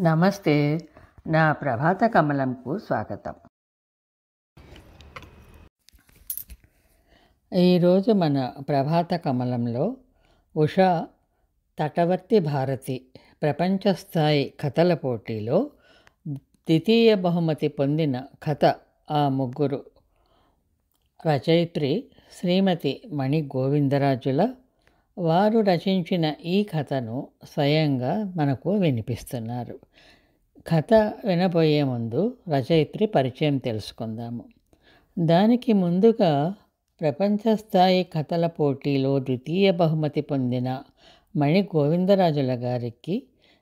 నమస్తే. నా ప్రభాత కమలంకు స్వాగతం. ఈరోజు మన ప్రభాత కమలంలో ఉషా తటవర్తి భారతి ప్రపంచ స్థాయి కథల పోటీలో ద్వితీయ బహుమతి పొందిన కథ ఆ ముగ్గురు రచయిత్రి శ్రీమతి మణి గోవిందరాజుల వారు రచించిన ఈ కథను స్వయంగా మనకు వినిపిస్తున్నారు. కథ వినబోయే ముందు రచయిత్రి పరిచయం తెలుసుకుందాము. దానికి ముందుగా ప్రపంచ స్థాయి కథల పోటీలో ద్వితీయ బహుమతి పొందిన మణి గోవిందరాజుల గారికి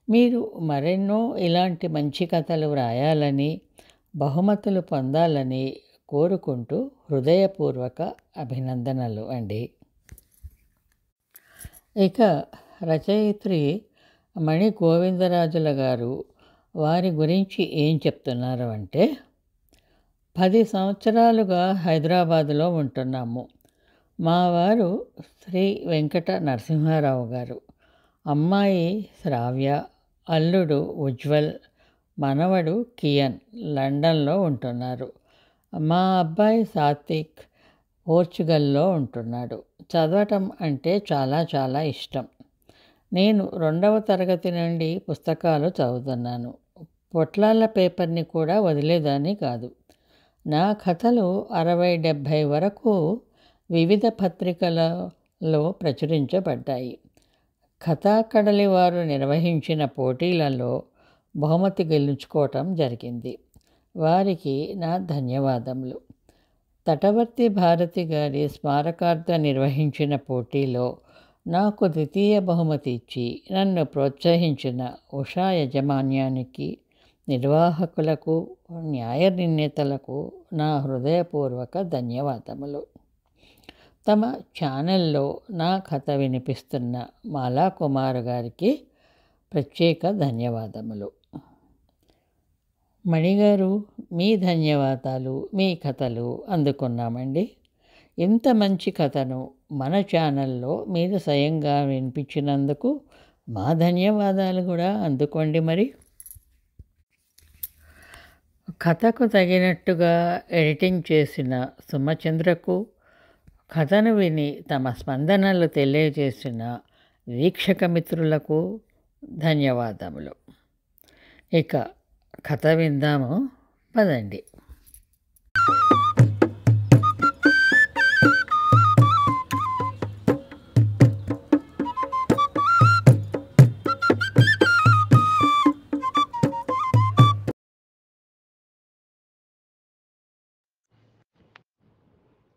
మీరు మరెన్నో ఇలాంటి మంచి కథలు వ్రాయాలని, బహుమతులు పొందాలని కోరుకుంటూ హృదయపూర్వక అభినందనలు అండి. ఇక రచయిత్రి మణి గోవిందరాజుల గారు వారి గురించి ఏం చెప్తున్నారు అంటే, 10 సంవత్సరాలుగా హైదరాబాదులో ఉంటున్నాము. మా వారు శ్రీ వెంకట నరసింహారావు గారు, అమ్మాయి శ్రావ్య, అల్లుడు ఉజ్వల్, మనవడు కియన్ లండన్లో ఉంటున్నారు. మా అబ్బాయి సాత్విక్ పోర్చుగల్లో ఉంటున్నాడు. చదవటం అంటే చాలా చాలా ఇష్టం. నేను 2వ తరగతి నుండి పుస్తకాలు చదువుతున్నాను. పొట్లాల పేపర్ని కూడా వదిలేదాన్ని కాదు. నా కథలు 60-70 వరకు వివిధ పత్రికలలో ప్రచురించబడ్డాయి. కథాకడలి వారు నిర్వహించిన పోటీలలో బహుమతి గెలుచుకోవటం జరిగింది. వారికి నా ధన్యవాదములు. తటవర్తి భారతి గారి స్మారకార్థ నిర్వహించిన పోటీలో నాకు ద్వితీయ బహుమతి ఇచ్చి నన్ను ప్రోత్సహించిన ఉషా యాజమాన్యానికి, నిర్వాహకులకు, న్యాయ నిర్ణేతలకు నా హృదయపూర్వక ధన్యవాదములు. తమ ఛానల్లో నా కథ వినిపిస్తున్న మాలా కుమార్ గారికి ప్రత్యేక ధన్యవాదములు. మణిగారు, మీ ధన్యవాదాలు, మీ కథలు అందుకున్నామండి. ఇంత మంచి కథను మన ఛానల్లో మీరు స్వయంగా వినిపించినందుకు మా ధన్యవాదాలు కూడా అందుకోండి. మరి కథకు తగినట్టుగా ఎడిటింగ్ చేసిన సుమచంద్రకు, కథను విని తమ స్పందనలు తెలియజేసిన వీక్షక మిత్రులకు ధన్యవాదములు. ఇక కథ విందాము పదండి.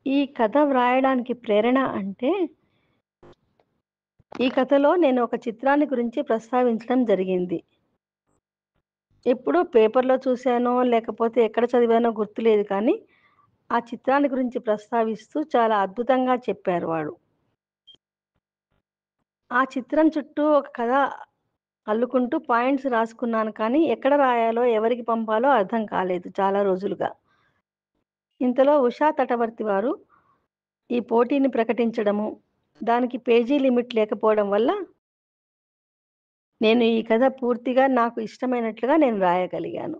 ఈ కథ వ్రాయడానికి ప్రేరణ అంటే, ఈ కథలో నేను ఒక చిత్రాన్ని గురించి ప్రస్తావించడం జరిగింది. ఎప్పుడో పేపర్లో చూశానో లేకపోతే ఎక్కడ చదివానో గుర్తులేదు, కానీ ఆ చిత్రాన్ని గురించి ప్రస్తావిస్తూ చాలా అద్భుతంగా చెప్పారు వాడు. ఆ చిత్రం చుట్టూ ఒక కథ అల్లుకుంటూ పాయింట్స్ రాసుకున్నాను, కానీ ఎక్కడ రాయాలో ఎవరికి పంపాలో అర్థం కాలేదు చాలా రోజులుగా. ఇంతలో ఉషా తటవర్తి వారు ఈ పోటీని ప్రకటించడము, దానికి పేజీ లిమిట్ లేకపోవడం వల్ల నేను ఈ కథ పూర్తిగా నాకు ఇష్టమైనట్లుగా నేను రాయగలిగాను.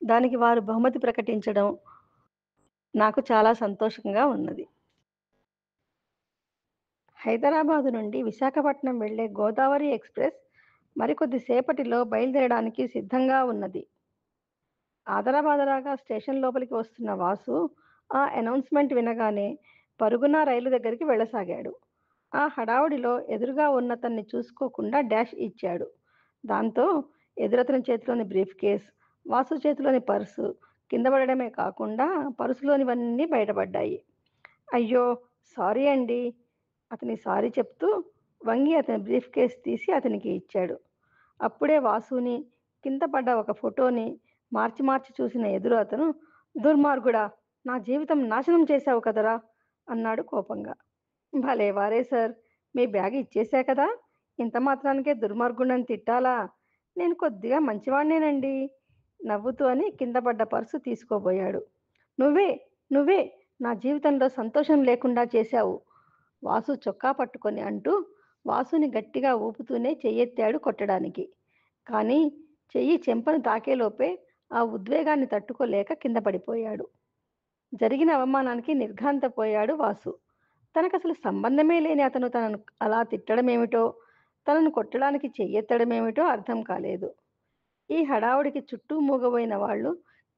దానికి వారు బహుమతి ప్రకటించడం నాకు చాలా సంతోషంగా ఉన్నది. హైదరాబాదు నుండి విశాఖపట్నం వెళ్లే గోదావరి ఎక్స్ప్రెస్ మరికొద్ది సేపటిలో బయలుదేరడానికి సిద్ధంగా ఉన్నది. ఆదరాబాదరాగా స్టేషన్ లోపలికి వస్తున్న వాసు ఆ అనౌన్స్మెంట్ వినగానే పరుగున రైలు దగ్గరికి వెళ్ళసాగాడు. ఆ హడావుడిలో ఎదురుగా ఉన్నతన్ని చూసుకోకుండా డాష్ ఇచ్చాడు. దాంతో ఎదురతని చేతిలోని బ్రీఫ్ కేస్, వాసు చేతిలోని పర్సు కింద పడడమే కాకుండా పర్సులోనివన్నీ బయటపడ్డాయి. అయ్యో సారీ అండి, అతని సారీ చెప్తూ వంగి అతని బ్రీఫ్ కేస్ తీసి అతనికి ఇచ్చాడు. అప్పుడే వాసుని, కింద పడ్డ ఒక ఫోటోని మార్చి మార్చి చూసిన ఎదురు అతను, దుర్మార్గుడా, నా జీవితం నాశనం చేశావు కదరా అన్నాడు కోపంగా. భలే వారే సార్, మీ బ్యాగ్ ఇచ్చేశా కదా, ఇంత మాత్రానికే దుర్మార్గుడని తిట్టాలా? నేను కొద్దిగా మంచివాణ్ణేనండి నవ్వుతూ అని కింద పడ్డ పర్సు తీసుకోబోయాడు. నువ్వే నువ్వే నా జీవితంలో సంతోషం లేకుండా చేశావు, వాసు చొక్కా పట్టుకొని అంటూ వాసుని గట్టిగా ఊపుతూనే చెయ్యెత్తాడు కొట్టడానికి. కానీ చెయ్యి చెంపను తాకేలోపే ఆ ఉద్వేగాన్ని తట్టుకోలేక కింద పడిపోయాడు. జరిగిన అవమానానికి నిర్ఘాంతపోయాడు వాసు. తనకసలు సంబంధమే లేని అతను తనను అలా తిట్టడమేమిటో, తనను కొట్టడానికి చెయ్యెత్తడమేమిటో అర్థం కాలేదు. ఈ హడావుడికి చుట్టూ మూగబోయిన వాళ్ళు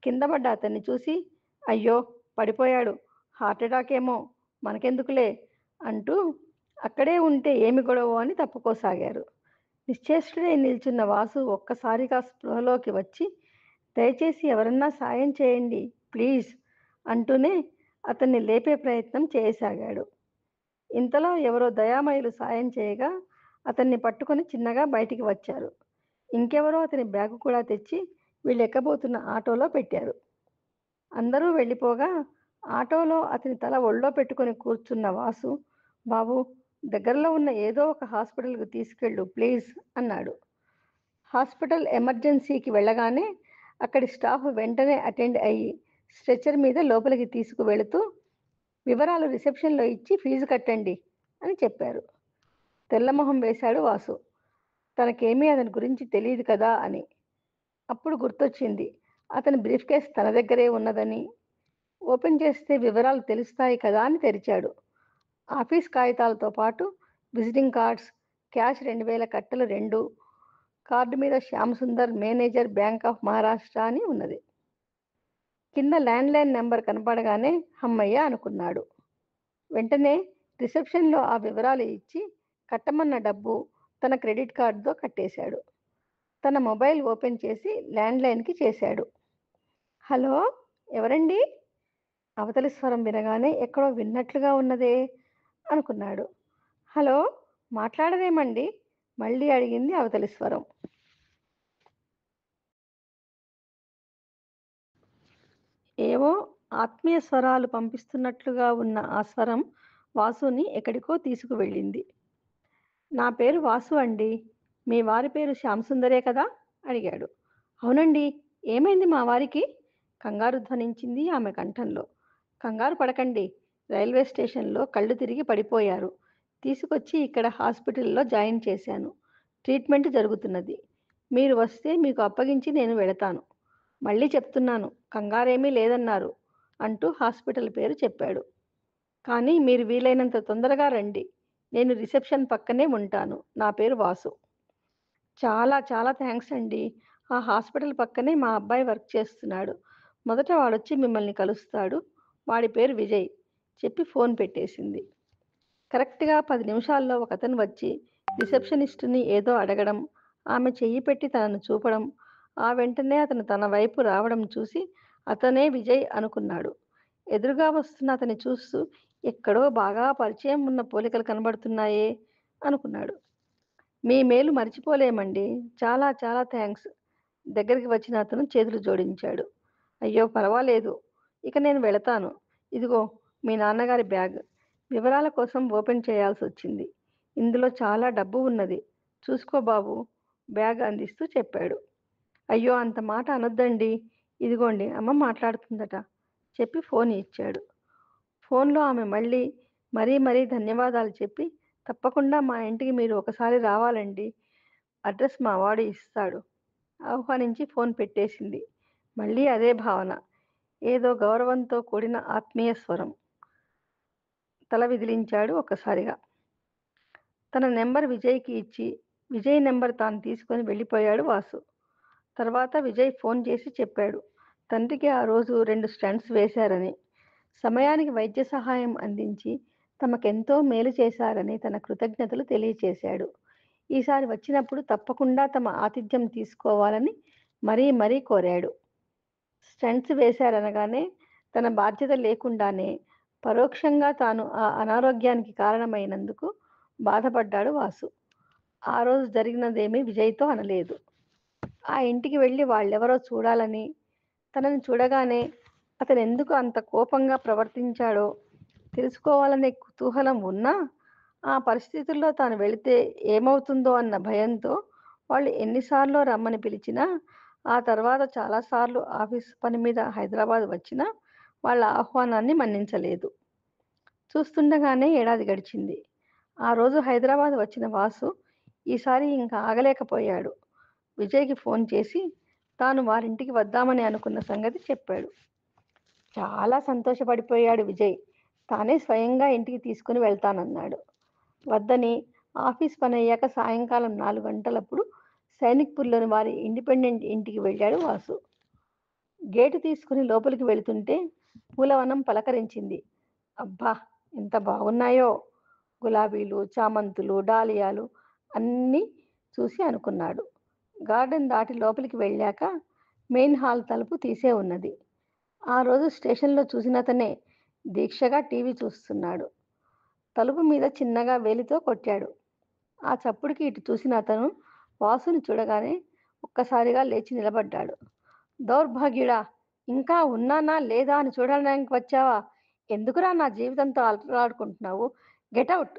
కింద పడ్డ అతన్ని చూసి, అయ్యో పడిపోయాడు, హార్ట్ ఏమో, మనకెందుకులే అంటూ అక్కడే ఉంటే ఏమి గొడవో అని తప్పుకోసాగారు. నిశ్చేష్టుడై నిల్చున్న వాసు ఒక్కసారిగా స్పృహలోకి వచ్చి, దయచేసి ఎవరన్నా సాయం చేయండి ప్లీజ్ అంటూనే అతన్ని లేపే ప్రయత్నం చేయసాగాడు. ఇంతలో ఎవరో దయామయులు సాయం చేయగా అతన్ని పట్టుకొని చిన్నగా బయటికి వచ్చారు. ఇంకెవరో అతని బ్యాగు కూడా తెచ్చి వీళ్ళెక్కబోతున్న ఆటోలో పెట్టారు. అందరూ వెళ్ళిపోగా ఆటోలో అతని తల ఒళ్ళో పెట్టుకొని కూర్చున్న వాసు, బాబు దగ్గరలో ఉన్న ఏదో ఒక హాస్పిటల్కు తీసుకెళ్ళు ప్లీజ్ అన్నాడు. హాస్పిటల్ ఎమర్జెన్సీకి వెళ్ళగానే అక్కడి స్టాఫ్ వెంటనే అటెండ్ అయ్యి స్ట్రెచర్ మీద లోపలికి తీసుకువెళుతూ, వివరాలు రిసెప్షన్లో ఇచ్చి ఫీజు కట్టండి అని చెప్పారు. తెల్లమొహం వేశాడు వాసు. తనకేమీ అతని గురించి తెలియదు కదా అని. అప్పుడు గుర్తొచ్చింది, అతని బ్రీఫ్ కేస్ తన దగ్గరే ఉన్నదని. ఓపెన్ చేస్తే వివరాలు తెలుస్తాయి కదా అని తెరిచాడు. ఆఫీస్ కాగితాలతో పాటు విజిటింగ్ కార్డ్స్, క్యాష్ 2000 కట్టలు 2, కార్డు మీద Shyam Sundar, manager, bank of Maharashtra అని ఉన్నది. కింద ల్యాండ్లైన్ నెంబర్ కనపడగానే హమ్మయ్య అనుకున్నాడు. వెంటనే రిసెప్షన్లో ఆ వివరాలు ఇచ్చి కట్టమన్న డబ్బు తన క్రెడిట్ కార్డుతో కట్టేశాడు. తన మొబైల్ ఓపెన్ చేసి ల్యాండ్లైన్కి చేశాడు. హలో, ఎవరండి? అవతలి స్వరం వినగానే ఎక్కడో విన్నట్లుగా ఉన్నదే అనుకున్నాడు. హలో, మాట్లాడదేమండి? మళ్ళీ అడిగింది అవతలి స్వరం. ఏవో ఆత్మీయ స్వరాలు పంపిస్తున్నట్లుగా ఉన్న ఆ స్వరం వాసుని ఎక్కడికో తీసుకువెళ్ళింది. నా పేరు వాసు అండి. మీ వారి పేరు శ్యామసుందరే కదా అడిగాడు. అవునండి, ఏమైంది మా వారికి? కంగారు ధ్వనించింది ఆమె కంఠంలో. కంగారు పడకండి, రైల్వే స్టేషన్లో కళ్ళు తిరిగి పడిపోయారు. తీసుకొచ్చి ఇక్కడ హాస్పిటల్లో జాయిన్ చేశాను. ట్రీట్మెంట్ జరుగుతున్నది. మీరు వస్తే మీకు అప్పగించి నేను వెళతాను. మళ్ళీ చెప్తున్నాను, కంగారేమీ లేదన్నారు అంటూ హాస్పిటల్ పేరు చెప్పాడు. కానీ మీరు వీలైనంత తొందరగా రండి. నేను రిసెప్షన్ పక్కనే ఉంటాను. నా పేరు వాసు. చాలా చాలా థ్యాంక్స్ అండి. ఆ హాస్పిటల్ పక్కనే మా అబ్బాయి వర్క్ చేస్తున్నాడు. మొదట వాడొచ్చి మిమ్మల్ని కలుస్తాడు. వాడి పేరు విజయ్ చెప్పి ఫోన్ పెట్టేసింది. కరెక్ట్గా 10 నిమిషాల్లో ఒకతను వచ్చి రిసెప్షనిస్టుని ఏదో అడగడం, ఆమె చెయ్యి పెట్టి తనను చూపడం, ఆ వెంటనే అతను తన వైపు రావడం చూసి అతనే విజయ్ అనుకున్నాడు. ఎదురుగా వస్తున్న అతన్ని చూస్తూ ఎక్కడో బాగా పరిచయం ఉన్న పోలికలు కనబడుతున్నాయే అనుకున్నాడు. మీ మేలు మర్చిపోలేమండి. చాలా చాలా థ్యాంక్స్. దగ్గరికి వచ్చిన అతను చేతులు జోడించాడు. అయ్యో పర్వాలేదు. ఇక నేను వెళతాను. ఇదిగో మీ నాన్నగారి బ్యాగ్. వివరాల కోసం ఓపెన్ చేయాల్సొచ్చింది. ఇందులో చాలా డబ్బు ఉన్నది. చూసుకో బాబు బ్యాగ్ అందిస్తూ చెప్పాడు. అయ్యో అంత మాట అనొద్దండి. ఇదిగోండి అమ్మ మాట్లాడుతుందట చెప్పి ఫోన్ ఇచ్చాడు. ఫోన్లో ఆమె మరీ మరీ ధన్యవాదాలు చెప్పి, తప్పకుండా మా ఇంటికి మీరు ఒకసారి రావాలండి. అడ్రస్ మా వాడు ఇస్తాడు ఆహ్వానించి ఫోన్ పెట్టేసింది. మళ్ళీ అదే భావన. ఏదో గౌరవంతో కూడిన ఆత్మీయ స్వరం. తల విదిలించాడు ఒక్కసారిగా. తన నెంబర్ విజయ్కి ఇచ్చి విజయ్ నెంబర్ తాను తీసుకొని వెళ్ళిపోయాడు వాసు. తర్వాత విజయ్ ఫోన్ చేసి చెప్పాడు తండ్రికి ఆ రోజు 2 స్టంట్స్ వేశారని. సమయానికి వైద్య సహాయం అందించి తమకెంతో మేలు చేశారని తన కృతజ్ఞతలు తెలియచేశాడు. ఈసారి వచ్చినప్పుడు తప్పకుండా తమ ఆతిథ్యం తీసుకోవాలని మరీ కోరాడు. స్టంట్స్ వేశారనగానే తన బాధ్యత లేకుండానే పరోక్షంగా తాను ఆ అనారోగ్యానికి కారణమైనందుకు బాధపడ్డాడు వాసు. ఆ రోజు జరిగినదేమీ విజయ్తో అనలేదు. ఆ ఇంటికి వెళ్ళి వాళ్ళెవరో చూడాలని, తనని చూడగానే అతను ఎందుకు అంత కోపంగా ప్రవర్తించాడో తెలుసుకోవాలనే కుతూహలం ఉన్నా, ఆ పరిస్థితుల్లో తాను వెళితే ఏమవుతుందో అన్న భయంతో వాళ్ళు ఎన్నిసార్లు రమ్మని పిలిచినా, ఆ తర్వాత చాలాసార్లు ఆఫీసు పని మీద హైదరాబాద్ వచ్చినా వాళ్ళ ఆహ్వానాన్ని మన్నించలేదు. చూస్తుండగానే ఏడాది గడిచింది. ఆ రోజు హైదరాబాద్ వచ్చిన వాసు ఈసారి ఇంకా ఆగలేకపోయాడు. విజయ్కి ఫోన్ చేసి తాను వారింటికి వద్దామని అనుకున్న సంగతి చెప్పాడు. చాలా సంతోషపడిపోయాడు విజయ్. తానే స్వయంగా ఇంటికి తీసుకుని వెళ్తానన్నాడు. వద్దని ఆఫీస్ పని అయ్యాక సాయంకాలం 4 గంటలప్పుడు సైనిక్పూర్లోని వారి ఇండిపెండెంట్ ఇంటికి వెళ్ళాడు వాసు. గేటు తీసుకుని లోపలికి వెళుతుంటే పూలవనం పలకరించింది. అబ్బా, ఎంత బాగున్నాయో! గులాబీలు, చామంతులు, డాలియాలు అన్నీ చూసి అనుకున్నాడు. గార్డెన్ దాటి లోపలికి వెళ్ళాక మెయిన్ హాల్ తలుపు తీసే ఉన్నది. ఆ రోజు స్టేషన్లో చూసినతనే దీక్షగా టీవీ చూస్తున్నాడు. తలుపు మీద చిన్నగా వేలితో కొట్టాడు. ఆ చప్పుడుకి ఇటు చూసిన అతను వాసుని చూడగానే ఒక్కసారిగా లేచి నిలబడ్డాడు. దౌర్భాగ్యుడా, ఇంకా ఉన్నానా లేదా అని చూడడానికి వచ్చావా? ఎందుకురా నా జీవితంతో ఆటలాడుకుంటున్నావు? గెటౌట్!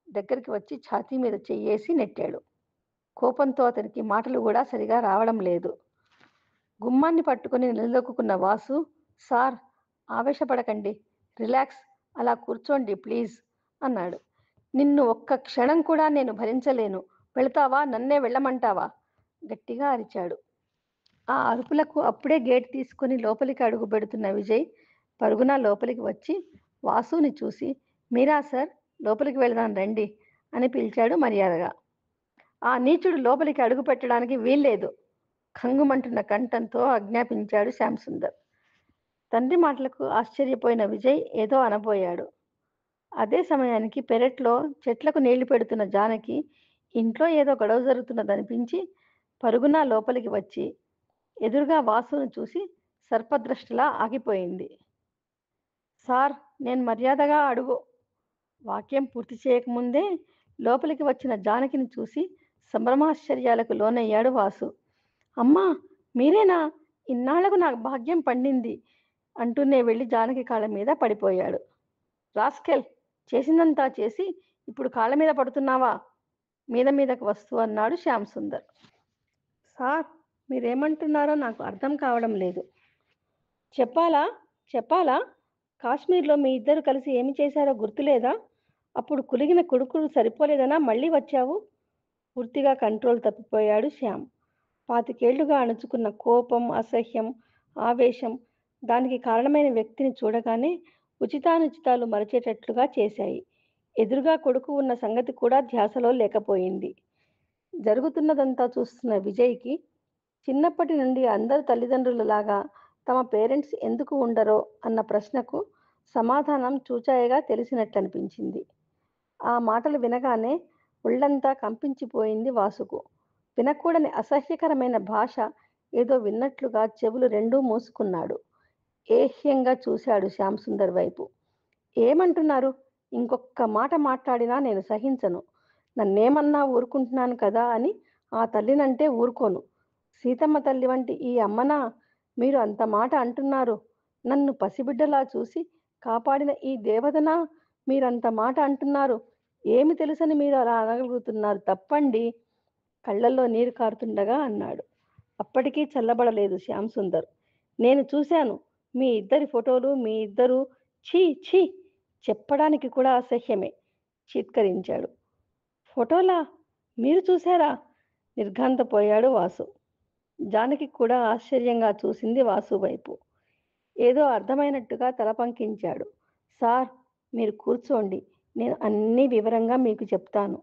దగ్గరికి వచ్చి ఛాతీ మీద చెయ్యేసి నెట్టాడు. కోపంతో అతనికి మాటలు కూడా సరిగా రావడం లేదు. గుమ్మాన్ని పట్టుకుని నిలదొక్కున్న వాసు, సార్, ఆవేశపడకండి, రిలాక్స్, అలా కూర్చోండి ప్లీజ్ అన్నాడు. నిన్ను ఒక్క క్షణం కూడా నేను భరించలేను. వెళతావా, నన్నే వెళ్ళమంటావా? గట్టిగా అరిచాడు. ఆ అరుపులకు అప్పుడే గేట్ తీసుకుని లోపలికి అడుగు పెడుతున్న విజయ్ పరుగున లోపలికి వచ్చి వాసుని చూసి, మీరా సార్, లోపలికి వెళదాం రండి అని పిలిచాడు మర్యాదగా. ఆ నీచుడు లోపలికి అడుగు పెట్టడానికి వీల్లేదు, ఖంగుమంటున్న కంఠంతో ఆజ్ఞాపించాడు శ్యాంసుందర్. తండ్రి మాటలకు ఆశ్చర్యపోయిన విజయ్ ఏదో అనబోయాడు. అదే సమయానికి పెరట్లో చెట్లకు నీళ్లు పెడుతున్న జానకి ఇంట్లో ఏదో గొడవ జరుగుతున్నదనిపించి పరుగున లోపలికి వచ్చి ఎదురుగా వాసును చూసి సర్పద్రష్టలా ఆగిపోయింది. సార్, నేను మర్యాదగా అడుగు. వాక్యం పూర్తి చేయకముందే లోపలికి వచ్చిన జానకిని చూసి సంభ్రమాశ్చర్యాలకు లోనయ్యాడు వాసు. అమ్మా, మీరేనా? ఇన్నాళ్లకు నాకు భాగ్యం పండింది అంటూనే వెళ్ళి జానకి కాళ్ళ మీద పడిపోయాడు. రాస్కెల్, చేసిందంతా చేసి ఇప్పుడు కాళ్ళ మీద పడుతున్నావా? మీదకు వస్తూ అన్నాడు శ్యాంసుందర్. సార్, మీరేమంటున్నారో నాకు అర్థం కావడం లేదు. చెప్పాలా చెప్పాలా? కాశ్మీర్లో మీ ఇద్దరు కలిసి ఏమి చేశారో గుర్తులేదా? అప్పుడు కులిగిన కొడుకులు సరిపోలేదనా మళ్ళీ వచ్చావు? పూర్తిగా కంట్రోల్ తప్పిపోయాడు శ్యామ్. 25 ఏళ్లుగా అణుచుకున్న కోపం, అసహ్యం, ఆవేశం దానికి కారణమైన వ్యక్తిని చూడగానే ఉచితానుచితాలు మరిచేటట్లుగా చేశాయి. ఎదురుగా కొడుకు ఉన్న సంగతి కూడా ధ్యాసలో లేకపోయింది. జరుగుతున్నదంతా చూస్తున్న విజయ్కి చిన్నప్పటి నుండి అందరు తల్లిదండ్రులలాగా తమ పేరెంట్స్ ఎందుకు ఉండరో అన్న ప్రశ్నకు సమాధానం చూచాయగా తెలిసినట్లనిపించింది. ఆ మాటలు వినగానే ఒళ్ళంతా కంపించిపోయింది వాసుకు. వినకూడని అసహ్యకరమైన భాష ఏదో విన్నట్లుగా చెవులు రెండూ మూసుకున్నాడు. ఏహ్యంగా చూశాడు శ్యాంసుందర్ వైపు. ఏమంటున్నారు? ఇంకొక్క మాట మాట్లాడినా నేను సహించను. నన్నేమన్నా ఊరుకుంటున్నాను కదా అని ఆ తల్లినంటే ఊరుకోను. సీతమ్మ తల్లి వంటి ఈ అమ్మనా మీరు అంత మాట అంటున్నారు? నన్ను పసిబిడ్డలా చూసి కాపాడిన ఈ దేవతనా మీరంత మాట అంటున్నారు? ఏమి తెలుసని మీరు అలా అనగలుగుతున్నారు? తప్పండి, కళ్ళల్లో నీరు కారుతుండగా అన్నాడు. అప్పటికీ చల్లబడలేదు శ్యాంసుందర్. నేను చూశాను మీ ఇద్దరి ఫోటోలు. మీ ఇద్దరు ఛీ ఛీ, చెప్పడానికి కూడా అసహ్యమే చీత్కరించాడు. ఫోటోలా? మీరు చూశారా? నిర్ఘాంతపోయాడు వాసు. జానకి కూడా ఆశ్చర్యంగా చూసింది వాసు వైపు. ఏదో అర్థమైనట్టుగా తల పంకించాడు. సార్, మీరు కూర్చోండి, నేను అన్నీ వివరంగా మీకు చెప్తాను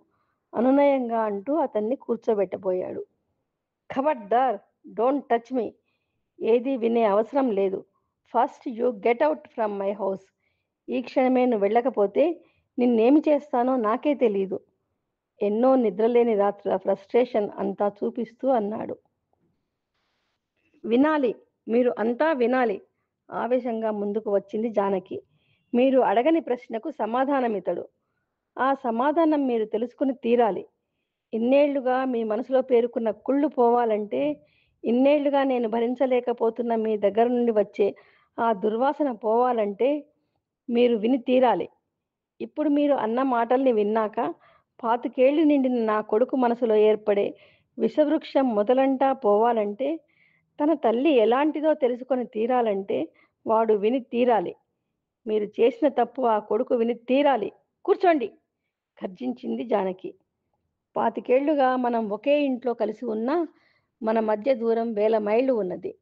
అనునయంగా అంటూ అతన్ని కూర్చోబెట్టబోయాడు. ఖబర్దార్, డోంట్ టచ్ మీ. ఏదీ వినే అవసరం లేదు. First you get out from my house. ఈ క్షణమే నువ్వు వెళ్ళకపోతే నిన్నేమి చేస్తానో నాకే తెలీదు. ఎన్నో నిద్రలేని రాత్రుల ఫ్రస్ట్రేషన్ అంతా చూపిస్తూ అన్నాడు. వినాలి, మీరు అంతా వినాలి, ఆవేశంగా ముందుకు వచ్చింది జానకి. మీరు అడగని ప్రశ్నకు సమాధానమితడు. ఆ సమాధానం మీరు తెలుసుకుని తీరాలి. ఇన్నేళ్లుగా మీ మనసులో పేరుకున్న కుళ్ళు పోవాలంటే, ఇన్నేళ్లుగా నేను భరించలేకపోతున్న మీ దగ్గర నుండి వచ్చే ఆ దుర్వాసన పోవాలంటే మీరు విని తీరాలి. ఇప్పుడు మీరు అన్న మాటల్ని విన్నాక 25 ఏళ్లు నిండిన నా కొడుకు మనసులో ఏర్పడే విషవృక్షం మొదలంటా పోవాలంటే, తన తల్లి ఎలాంటిదో తెలుసుకొని తీరాలంటే వాడు విని తీరాలి. మీరు చేసిన తప్పు ఆ కొడుకు విని తీరాలి. కూర్చోండి, గర్జించింది జానకి. 25 ఏళ్లుగా మనం ఒకే ఇంట్లో కలిసి ఉన్నా మన మధ్య దూరం వేల మైళ్ళు ఉన్నది.